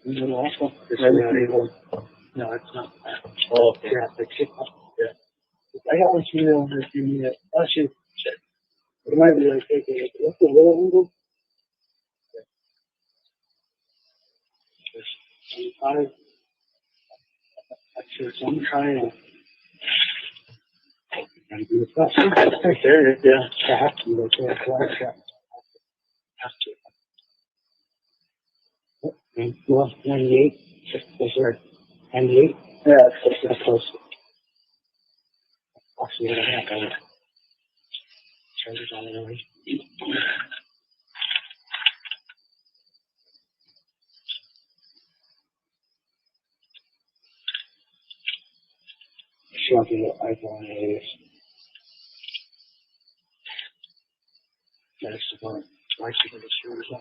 and the last one is no, it's not. Oh, okay. Yeah, yeah. I got one here over if you need it. Actually, it might be like taking what's the little angle? Actually, so I'm trying to do it fast. There it is, yeah. I have to, like, yeah, have to. Well, 98. Is there 98? Yeah, that's close. Actually, I have to charge it on the way. Sure, I'll give it iPhone it is. That's the one. I see what it's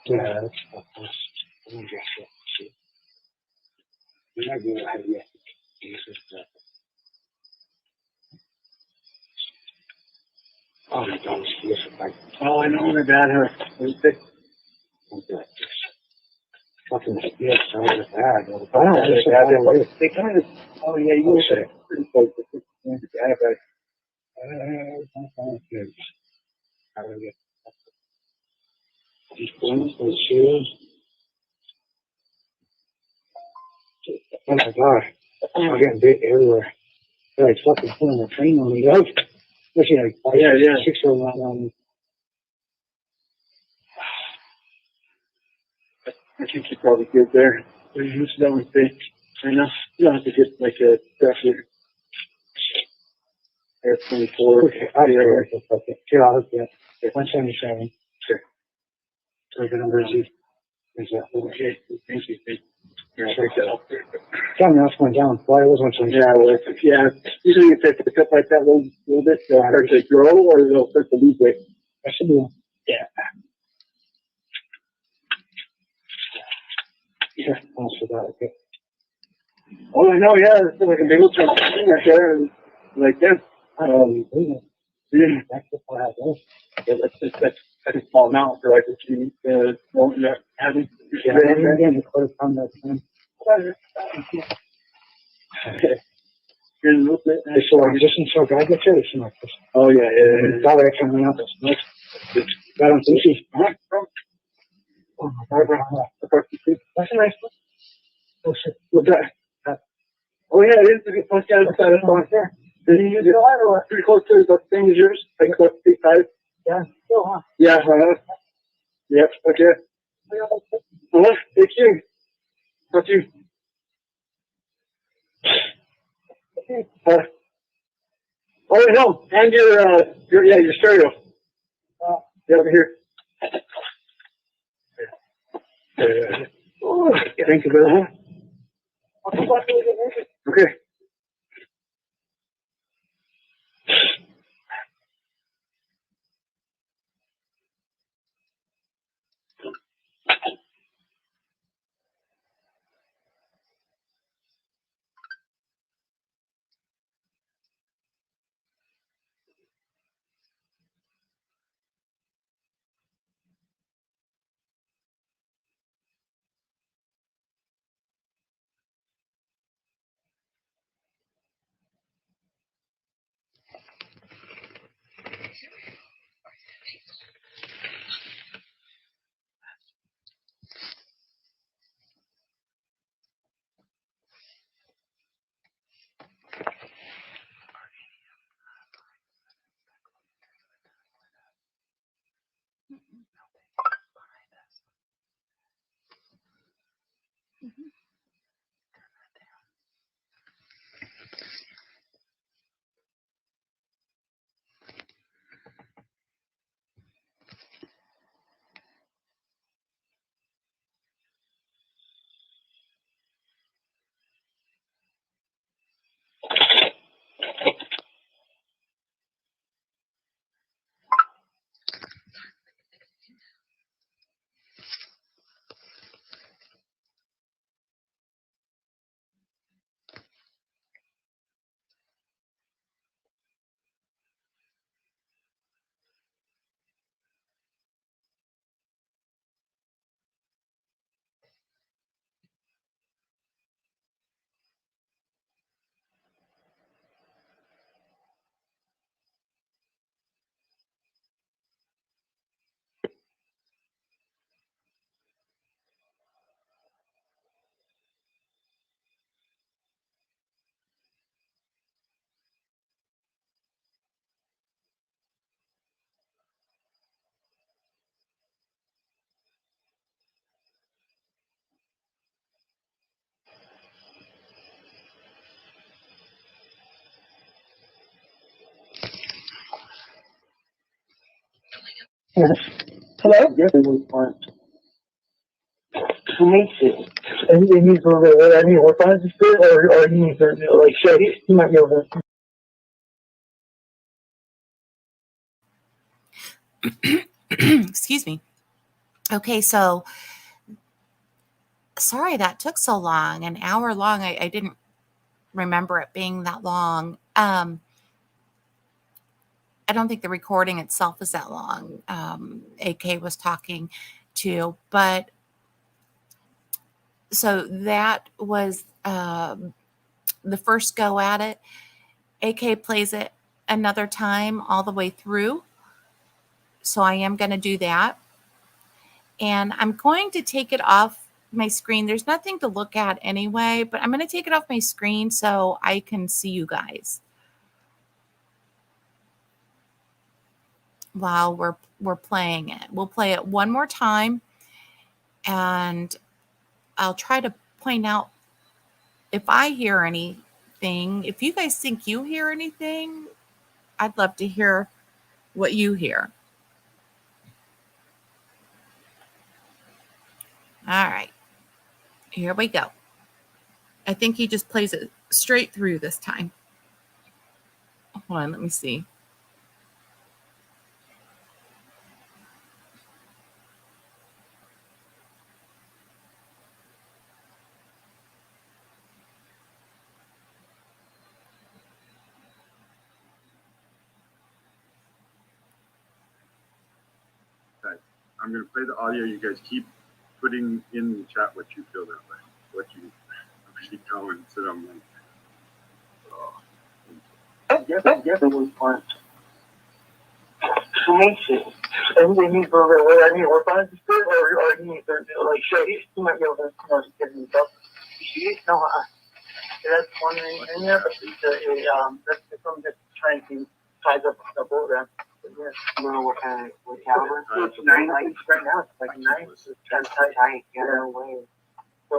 yeah, that's of course. I'm gonna guess it. See. We're not doing it yet. Oh my God, this is like, oh, I know my dad has fucking yes, I was bad. I don't know. They kind of, oh yeah, you said it pretty close. How do I get these ones, those shoes? Oh my God, I'm getting bit everywhere. They're like fucking pulling a train on me. Especially like 6 or 1. I think you're probably good there. You're done with it. I know. You don't have to get like a definite Air 24. Okay, I'll be right back. Okay. Yeah, I'll get 177. Sure. So the number is that okay? Thank you. Yeah, I'll take that up there. John, that's going down. Why was 177? Yeah, well, yeah. Usually if they pick up like that little bit, they'll start to grow or they'll start to lose weight. That should be. Yeah. Yeah, also that, okay. Oh, I know, yeah, it's like a big old thing right there, like this. Yeah, that's the part I have. Yeah, that's a small amount for like if you won't have it. Yeah, again, it's quite a ton that time. Here's a little bit. So I'm just in so God gets it, it's not this. Oh, yeah, yeah. It's all right coming out. That's nice. Got on sushi. Oh, my God, that's a nice one. Oh shit! What's that? Oh yeah, it is a good post out outside of the one here. Did you use it or pretty close to the same as yours? Like about 8 Yeah. Still, huh? Yeah. Yep. Okay. Thank you. Talk to you. Oh no! And your stereo. Get over here. Oh, thank you, brother. Okay. Hello? Yes, it was fine. Who makes it? And he needs a little bit of any work on his spirit, or he needs to, like, show, he might be able to. Excuse me. Okay, so sorry that took so long, an hour long. I didn't remember it being that long. I don't think the recording itself is that long. AK was talking to, but so that was the first go at it. AK plays it another time all the way through. So I am going to do that. And I'm going to take it off my screen. There's nothing to look at anyway, but I'm going to take it off my screen so I can see you guys while we're playing it. We'll play it one more time, and I'll try to point out if I hear anything. If you guys think you hear anything, I'd love to hear what you hear. All right, here we go. I think he just plays it straight through this time. Hold on, let me see. I'm going to play the audio. You guys keep putting in the chat what you feel that way, what you actually comment. So I'm like, yes, it was fine. Who makes it? And he needs a little bit of any work on his spirit, or he needs to, like, show, he might be able to, get himself. No, that's one in there, but that's from just trying to size up the program. Yeah. I don't know what kind of, what caliber? It's 9, like, right now, it's like 9, it's 10 tight, no way. So,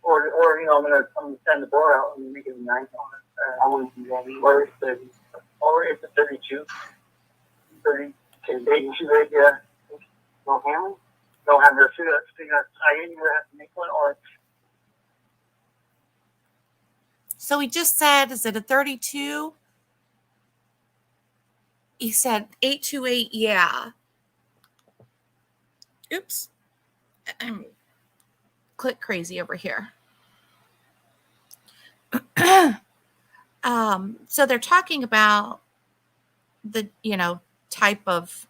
or, I'm gonna send the bore out and make it a 9. I wouldn't do that either. Or it's a 32, 30. Okay, baby, she ready to no family? Don't have her figure tie in, you have to make one, or So he just said, is it a 32? He said 828, yeah. Oops. I'm click crazy over here. So they're talking about the, type of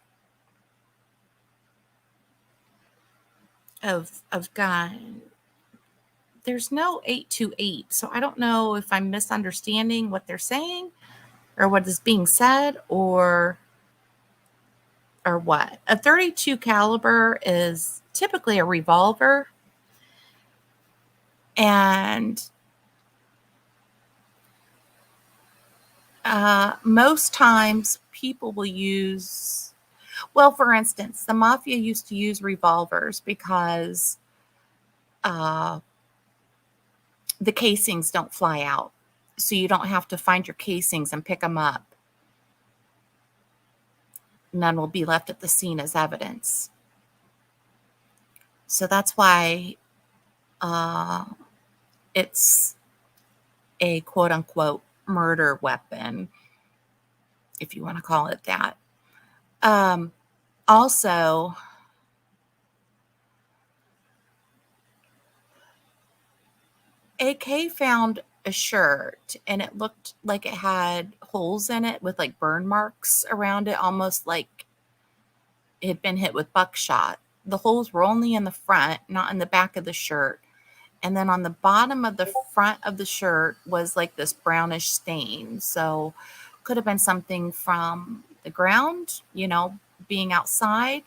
gun. There's no 828, so I don't know if I'm misunderstanding what they're saying or what is being said or what. A 32 caliber is typically a revolver, and most times people will use, well, for instance, the mafia used to use revolvers because the casings don't fly out. So you don't have to find your casings and pick them up. None will be left at the scene as evidence. So that's why it's a quote unquote murder weapon, if you want to call it that. Also, AK found a shirt and it looked like it had holes in it with like burn marks around it, almost like it had been hit with buckshot. The holes were only in the front, not in the back of the shirt. And then on the bottom of the front of the shirt was like this brownish stain. So could have been something from the ground, being outside,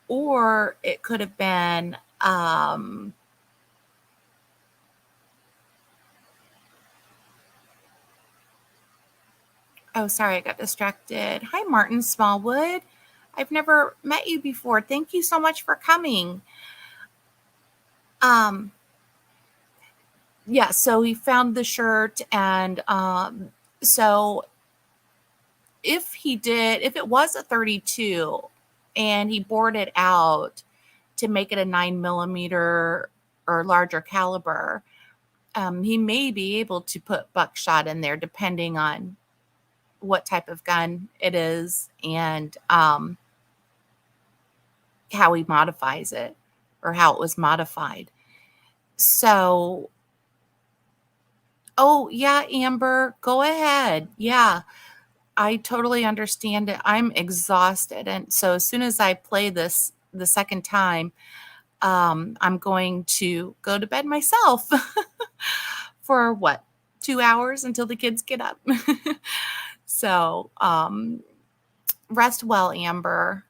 or it could have been oh, sorry, I got distracted. Hi, Martin Smallwood. I've never met you before. Thank you so much for coming. Yeah, so he found the shirt, and so if it was a 32 and he bored it out to make it a 9mm or larger caliber, he may be able to put buckshot in there depending on what type of gun it is and how he modifies it or how it was modified. So, oh yeah, Amber, go ahead. Yeah, I totally understand it. I'm exhausted. And so as soon as I play this the second time, I'm going to go to bed myself for 2 hours until the kids get up. So, rest well, Amber.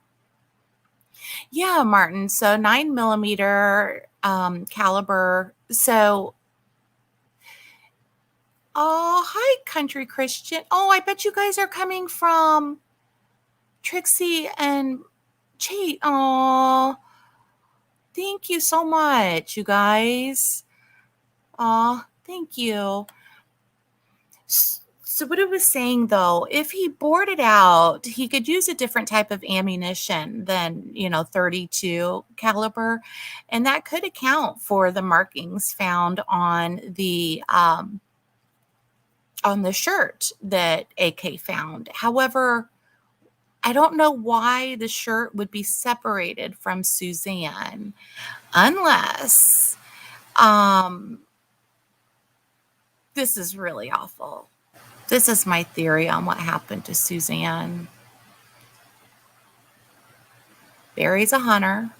Yeah, Martin. So 9mm caliber. So, oh, hi, Country Christian. Oh, I bet you guys are coming from Trixie and Chate. Oh, thank you so much, you guys. Oh, thank you. So what I was saying though, if he bored it out, he could use a different type of ammunition than, 32 caliber. And that could account for the markings found on the shirt that AK found. However, I don't know why the shirt would be separated from Suzanne unless this is really awful. This is my theory on what happened to Suzanne. Barry's a hunter.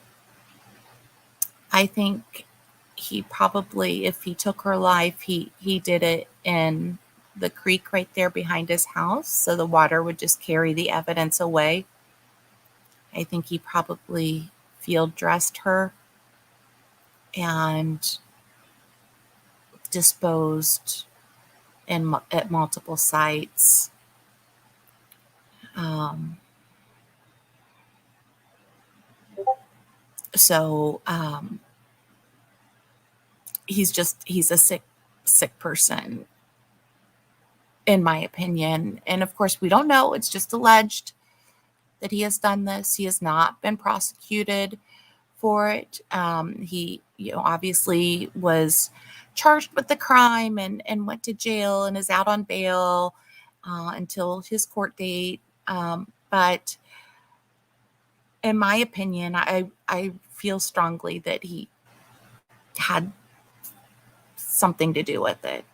I think he probably, if he took her life, he did it in the creek right there behind his house, so the water would just carry the evidence away. I think he probably field dressed her and disposed at multiple sites. So he's a sick person, in my opinion. And of course, we don't know. It's just alleged. that he has done this. He has not been prosecuted for it. He, obviously was charged with the crime and went to jail and is out on bail until his court date. But in my opinion, I feel strongly that he had something to do with it.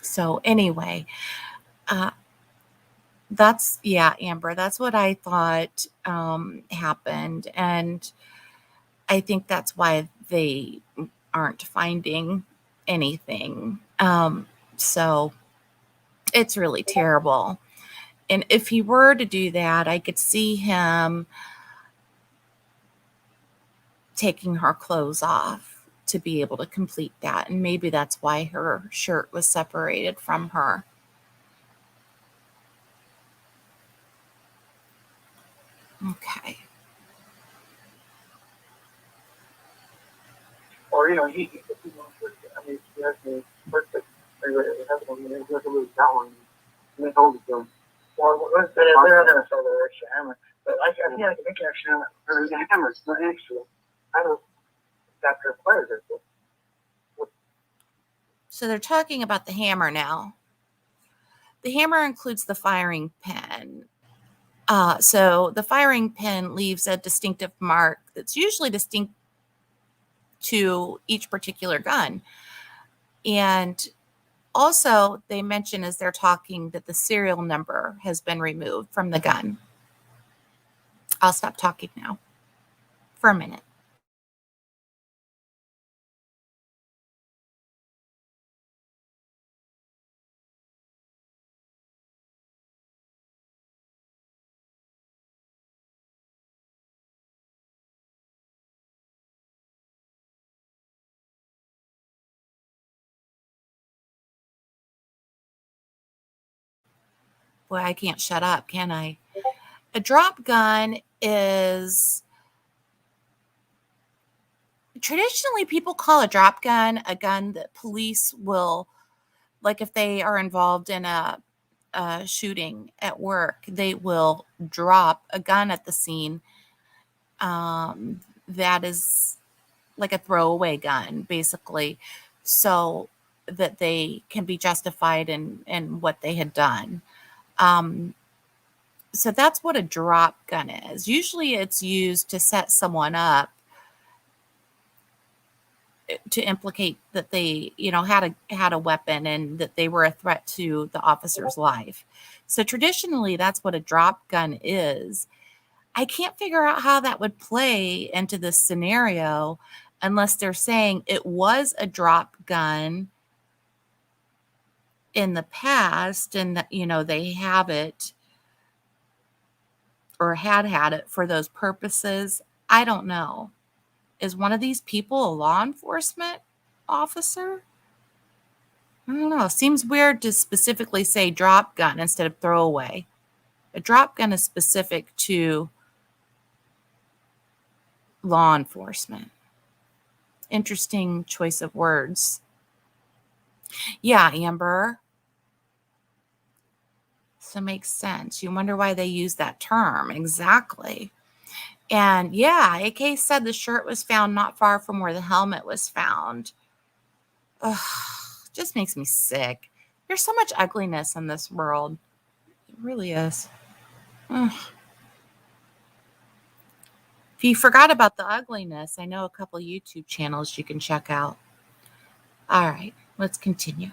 So anyway, Amber, that's what I thought happened. And I think that's why they aren't finding anything. So it's really terrible. And if he were to do that, I could see him taking her clothes off to be able to complete that. And maybe that's why her shirt was separated from her. Okay. Or, he wants to, he has me perfect. He has to lose that one. And they told it to him. Well, they're not going to sell the extra hammer. But I feel like they can actually hammer. Or the hammer's not extra. I don't, that's required. So they're talking about the hammer now. The hammer includes the firing pin. So the firing pin leaves a distinctive mark that's usually distinct to each particular gun. And also, they mention as they're talking that the serial number has been removed from the gun. I'll stop talking now for a minute. Boy, I can't shut up, can I? A drop gun is traditionally people call a drop gun a gun that police will, like if they are involved in a shooting at work, they will drop a gun at the scene that is like a throwaway gun, basically, so that they can be justified in what they had done. So that's what a drop gun is. Usually it's used to set someone up to implicate that they, had a weapon and that they were a threat to the officer's life. So traditionally, that's what a drop gun is. I can't figure out how that would play into this scenario unless they're saying it was a drop gun in the past and that, they have it or had it for those purposes. I don't know. Is one of these people a law enforcement officer? I don't know. Seems weird to specifically say drop gun instead of throwaway. A drop gun is specific to law enforcement. Interesting choice of words. Yeah, Amber. So it makes sense. You wonder why they use that term. Exactly. And yeah, AK said the shirt was found not far from where the helmet was found. Ugh, just makes me sick. There's so much ugliness in this world. It really is. Ugh. If you forgot about the ugliness, I know a couple YouTube channels you can check out. All right, let's continue.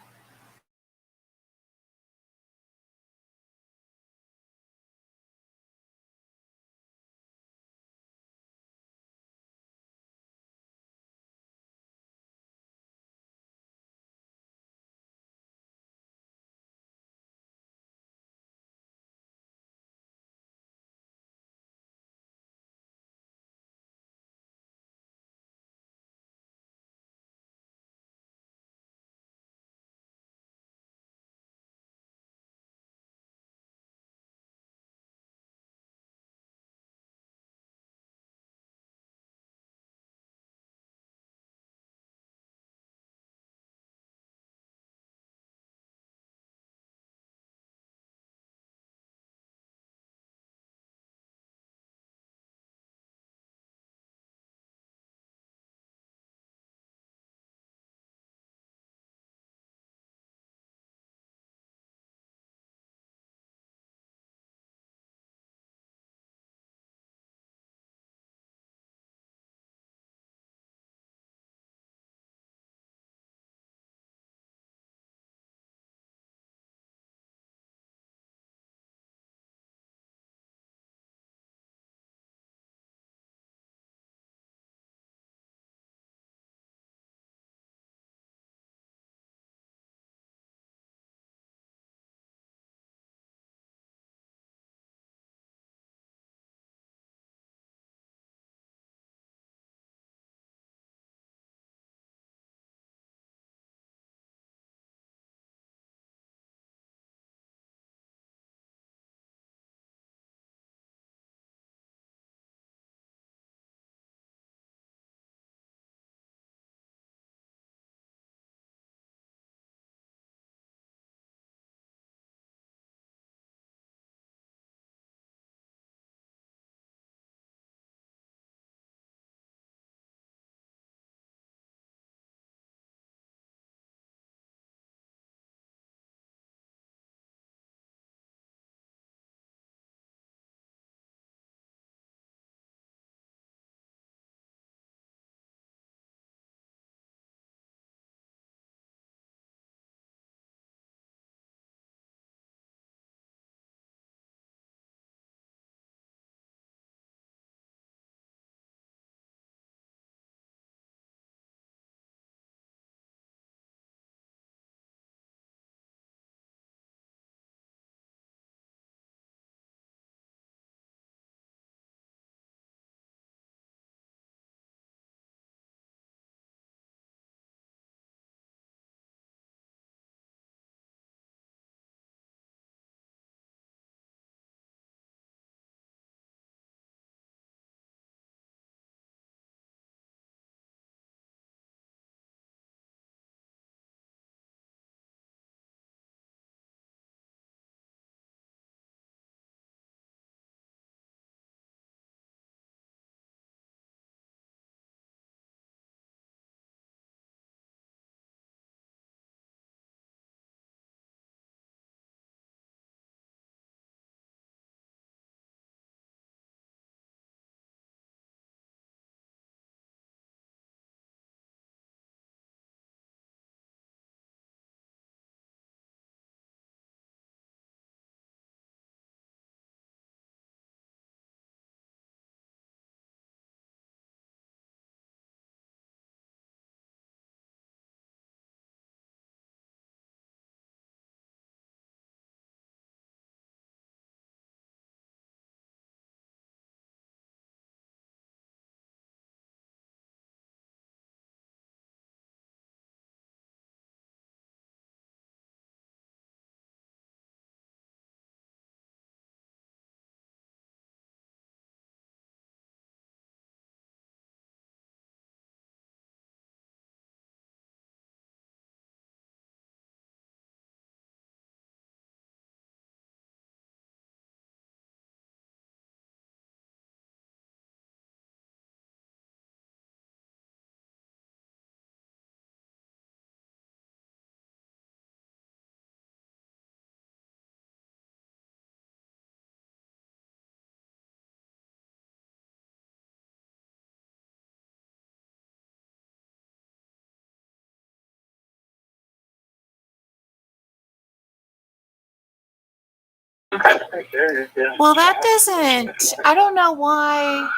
Well, that doesn't. I don't know why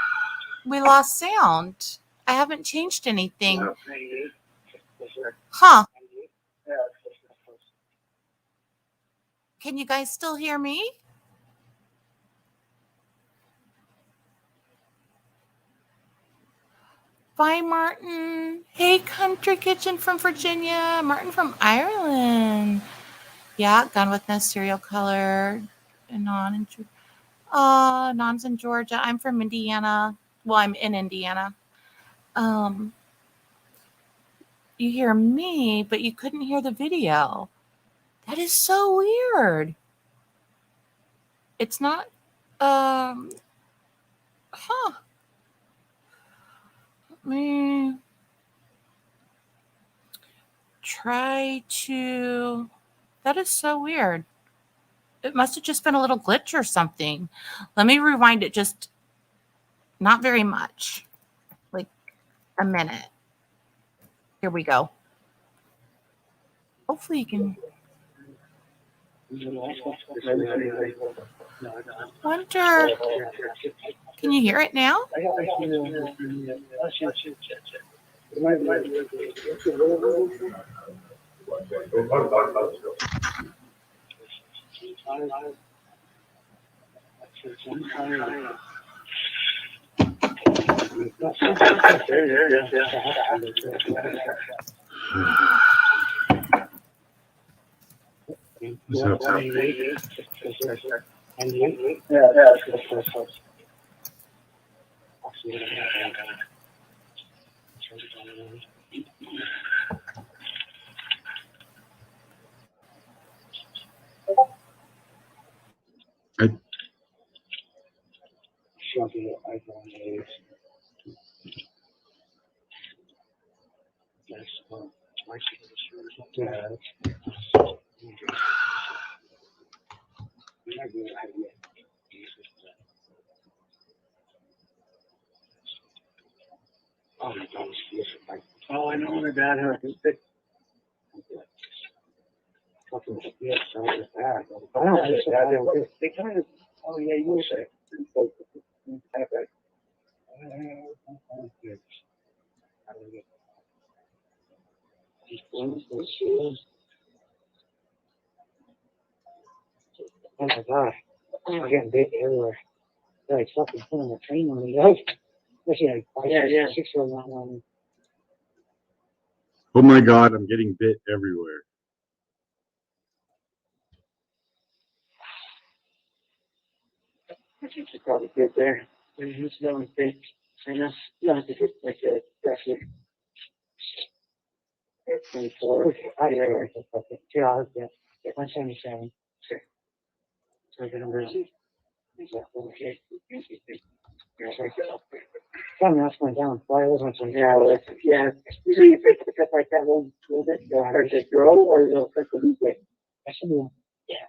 we lost sound. I haven't changed anything. Huh. Can you guys still hear me? Bye, Martin. Hey, Country Kitchen from Virginia. Martin from Ireland. Yeah, Gone with No Serial Killer. Non's in Georgia. I'm from Indiana. Well, I'm in Indiana. You hear me, but you couldn't hear the video. That is so weird. It's not, huh. Let me try to, that is so weird. It must have just been a little glitch or something. Let me rewind it just not very much, like a minute. Here we go. Hopefully you can. Wonder, can you hear it now? Oh, I know my dad had a sick. Yeah, so it's bad. I don't know. They kind of, oh yeah, you were sick. Oh my god. I'm getting big everywhere. Like fucking pulling a train on me. Especially like 6-year-old not one. Oh my God, I'm getting bit everywhere. I think it's probably good there. There's just no thing. I know. You don't have to hit like a pressure. It's 24. I don't know. It's 2 hours. Yeah. 177. Sure. So I'm going to something else went down. Why was one? Yeah. Usually you pick it up like that little bit. Or is it grow or it'll pick the week? I should be. Yeah.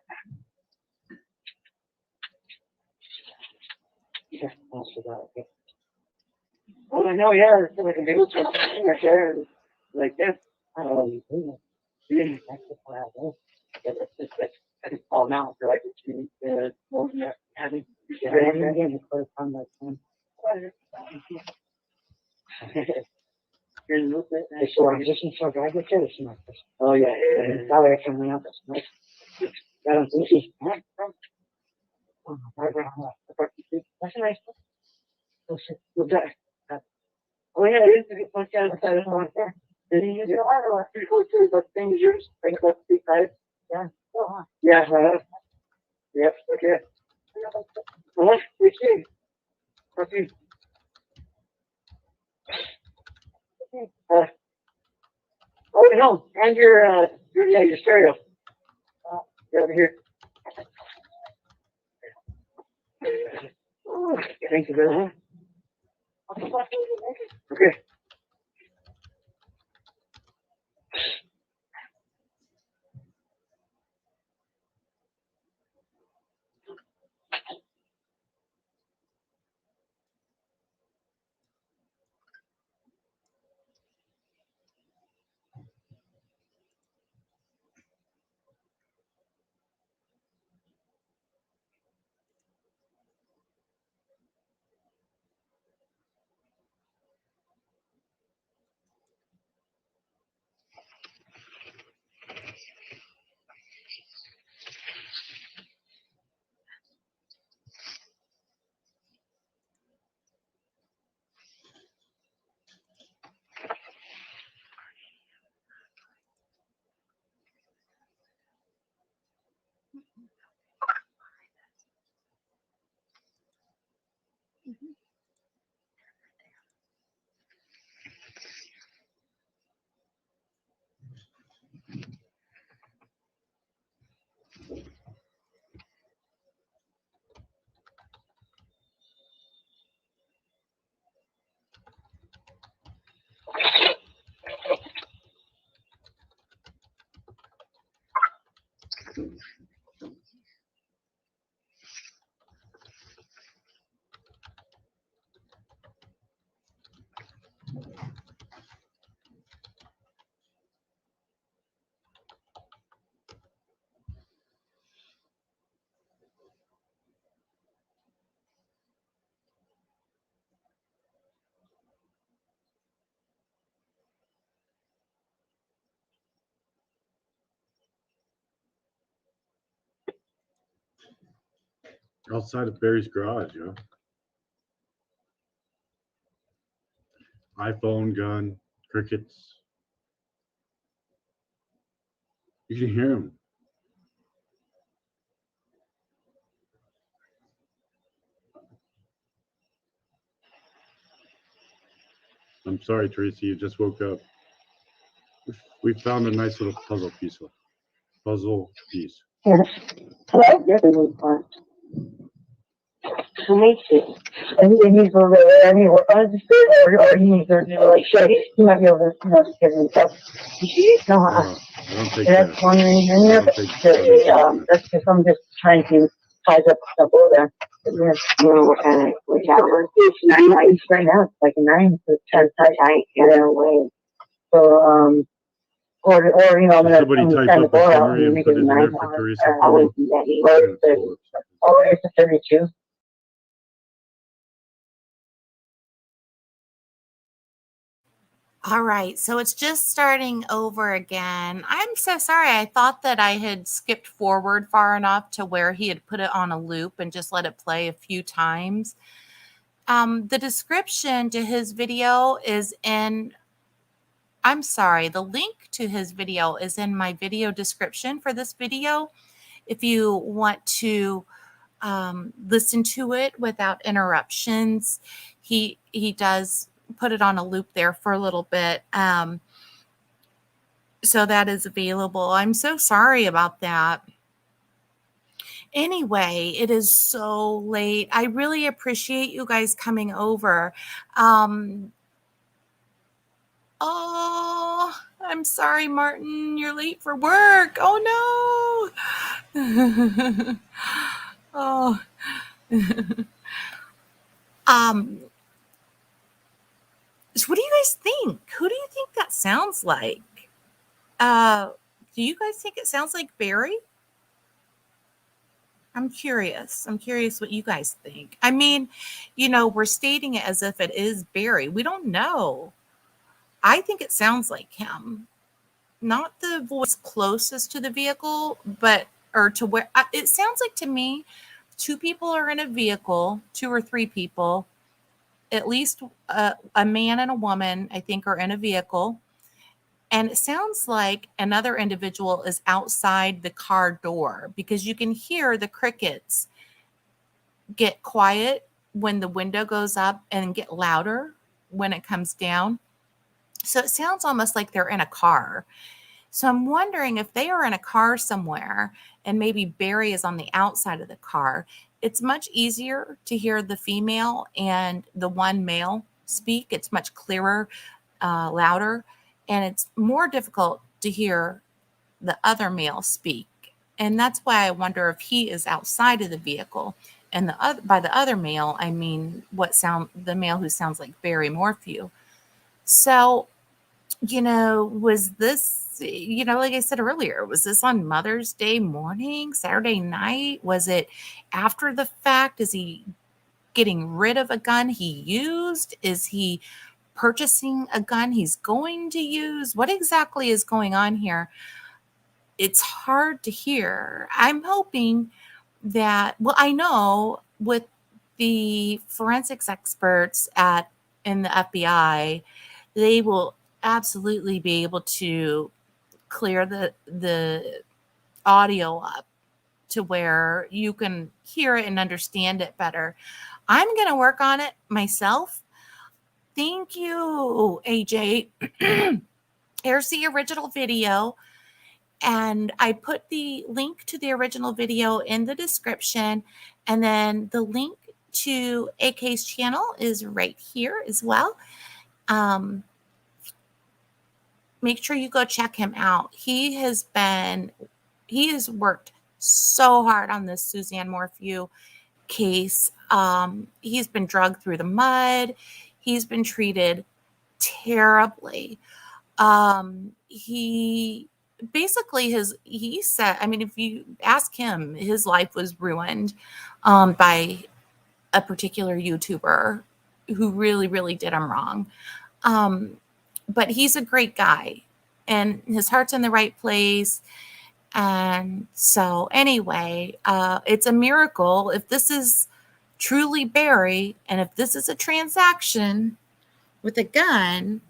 Yeah. I'll forgot. Well, I know, yeah, it's like a big right there, like this. Oh, yeah, that's the plan. Yeah, that's all now for like having getting close on that time. So I'm just in for guys like this. Oh yeah, that way I can run out. That's nice. I don't think he's. That's nice. Oh yeah, it is a good punch out of the one there. Did he use your arm or but things yours? Think about the sides. Yeah. Yeah, yep, okay. We see. Okay. Oh no, and your stereo. Over here. Oh, thank you very much. Okay. Outside of Barry's garage, yeah. iPhone, gun, crickets. You can hear him. I'm sorry, Tracy, you just woke up. We found a nice little puzzle piece. Hello? Yes, it was fun. Who makes it? And he's over there, and he was or he's like, sure, he might be able to, give himself. No, I don't think that's that. one reason, that's because I'm just trying to size up stuff over there. Yes, what kind of, it's 9 lights right now, it's like a 9, so it's 10 tight, way. So, or I'm gonna kind of go out and make it a 9 hour. I wouldn't do that. Oh, it's a 32. All right, so it's just starting over again. I'm so sorry. I thought that I had skipped forward far enough to where he had put it on a loop and just let it play a few times. The description to his video is in, I'm sorry, the link to his video is in my video description for this video. If you want to listen to it without interruptions, he does put it on a loop there for a little bit. So that is available. I'm so sorry about that. Anyway, it is so late. I really appreciate you guys coming over. Oh, I'm sorry, Martin. You're late for work. Oh, no. Oh. So what do you guys think? Who do you think that sounds like? Do you guys think it sounds like Barry? I'm curious. I'm curious what you guys think. I mean, we're stating it as if it is Barry. We don't know. I think it sounds like him. Not the voice closest to the vehicle, but or to where it sounds like to me, 2 people are in a vehicle, 2 or 3 people, at least a man and a woman, I think, are in a vehicle. And it sounds like another individual is outside the car door because you can hear the crickets get quiet when the window goes up and get louder when it comes down. So it sounds almost like they're in a car. So I'm wondering if they are in a car somewhere and maybe Barry is on the outside of the car. It's much easier to hear the female and the one male speak. It's much clearer, louder, and it's more difficult to hear the other male speak. And that's why I wonder if he is outside of the vehicle. And by the other male, I mean the male who sounds like Barry Morphew. So, was this, like I said earlier, was this on Mother's Day morning, Saturday night? Was it after the fact? Is he getting rid of a gun he used? Is he purchasing a gun he's going to use? What exactly is going on here? It's hard to hear. I'm hoping that, well, I know with the forensics experts in the FBI, they will absolutely be able to clear the audio up to where you can hear it and understand it better. I'm going to work on it myself. Thank you, AJ. Here's the original video. And I put the link to the original video in the description. And then the link to AK's channel is right here as well. Make sure you go check him out. He has worked so hard on this Suzanne Morphew case. He's been dragged through the mud. He's been treated terribly. He said, I mean, if you ask him, his life was ruined by a particular YouTuber who really, really did him wrong. But he's a great guy and his heart's in the right place. And so anyway, it's a miracle. If this is truly Barry, and if this is a transaction with a gun,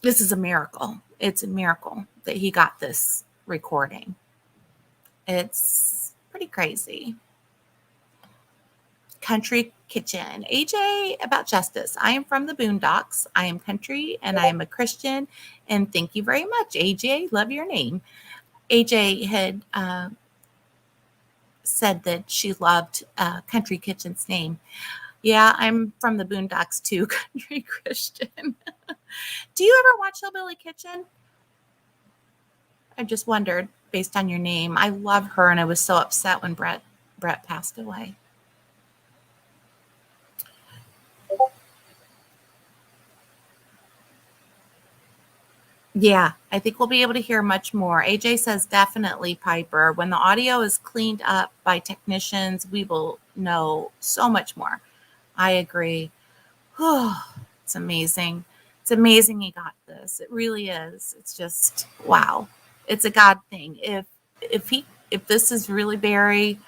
this is a miracle. It's a miracle that he got this recording. It's pretty crazy. Country Kitchen. AJ, about justice. I am from the Boondocks. I am country and I am a Christian. And thank you very much, AJ. Love your name. AJ had said that she loved Country Kitchen's name. Yeah, I'm from the Boondocks too, country Christian. Do you ever watch Hillbilly Kitchen? I just wondered, based on your name. I love her, and I was so upset when Brett passed away. Yeah, I think we'll be able to hear much more. AJ says definitely, Piper. When the audio is cleaned up by technicians, we will know so much more. I agree. It's amazing. It's amazing he got this. It really is. It's just, wow. It's a God thing. If this is really Barry,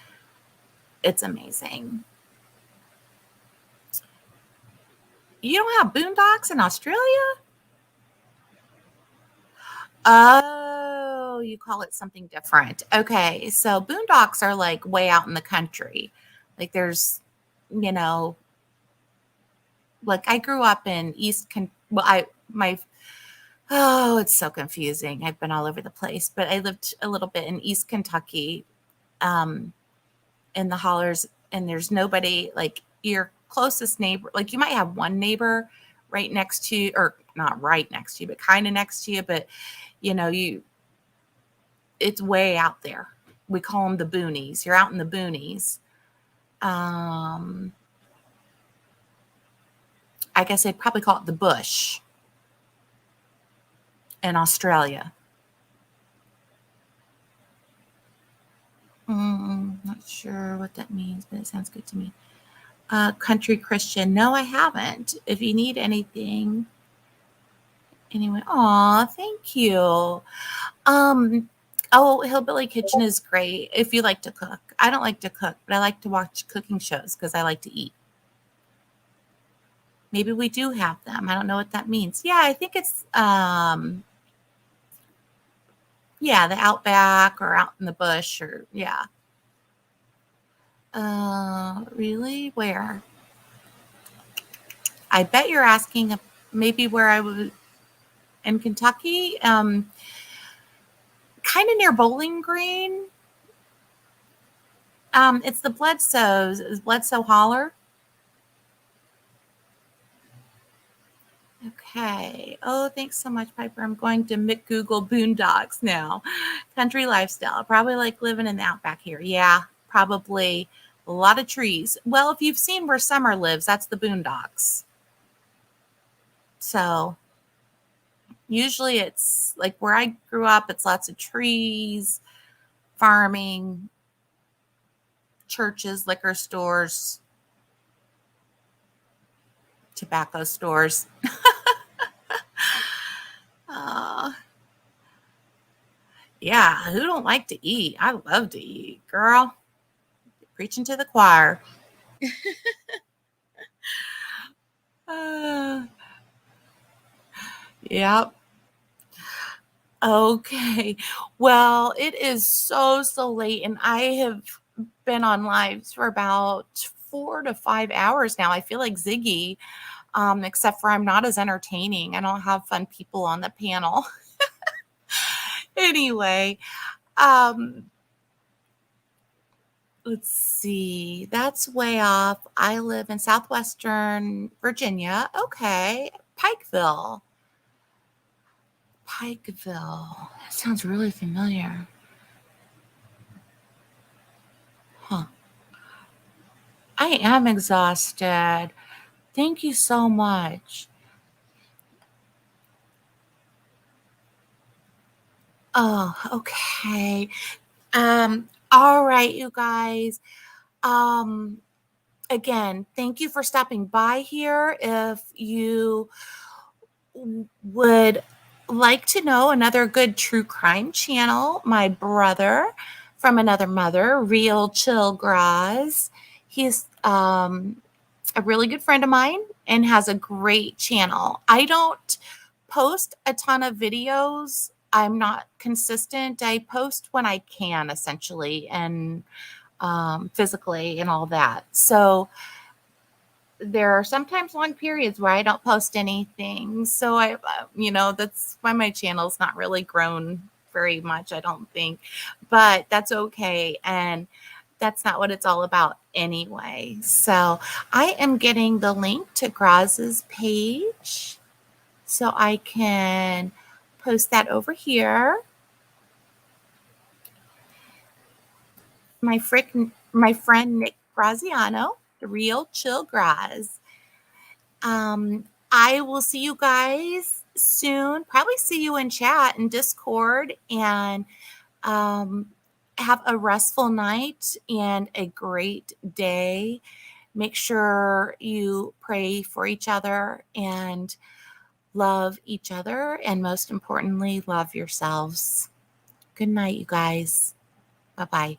it's amazing. You don't have boondocks in Australia? Oh, you call it something different. Okay, so boondocks are like way out in the country. Like there's, like I grew up in it's so confusing. I've been all over the place, but I lived a little bit in East Kentucky, in the hollers, and there's nobody, like your closest neighbor, like you might have one neighbor right next to you, or not right next to you, but kind of next to you, but it's way out there. We call them the boonies. You're out in the boonies. I guess they'd probably call it the bush in Australia. Not sure what that means, but it sounds good to me. Country Christian. No, I haven't. If you need anything. Anyway, thank you. Hillbilly Kitchen is great if you like to cook. I don't like to cook, but I like to watch cooking shows because I like to eat. Maybe we do have them. I don't know what that means. Yeah, I think it's the Outback or out in the bush, or really? Where? I bet you're asking maybe where I was in Kentucky, kind of near Bowling Green. It's the Bledsoes. Is Bledsoe Holler? Okay. Oh, thanks so much, Piper. I'm going to Google boondocks now. Country lifestyle. Probably like living in the outback here. Yeah, probably a lot of trees. Well, if you've seen where Summer lives, that's the boondocks. So usually it's like where I grew up, it's lots of trees, farming, churches, liquor stores, tobacco stores. Yeah, who don't like to eat? I love to eat, girl. Preaching to the choir. Yep. Okay. Well, it is so late, and I have been on lives for about 4 to 5 hours now. I feel like Ziggy, except for I'm not as entertaining. I don't have fun people on the panel. Anyway, um, let's see. That's way off. I live in southwestern Virginia. Okay. Pikeville. Pikeville. That sounds really familiar. Huh. I am exhausted. Thank you so much. Oh, okay. All right, you guys. Um, Again, thank you for stopping by here. If you would like to know another good true crime channel, my brother from another mother, Real Chill Graz. He's a really good friend of mine and has a great channel. I don't post a ton of videos. I'm not consistent. I post when I can, essentially, and physically and all that. So there are sometimes long periods where I don't post anything. So that's why my channel's not really grown very much, I don't think. But that's okay. And that's not what it's all about anyway. So I am getting the link to Graz's page so I can post that over here. My friend Nick Graziano, the Real Chill Graz. I will see you guys soon. Probably see you in chat and Discord, and have a restful night and a great day. Make sure you pray for each other and love each other, and most importantly, love yourselves. Good night, you guys. Bye-bye.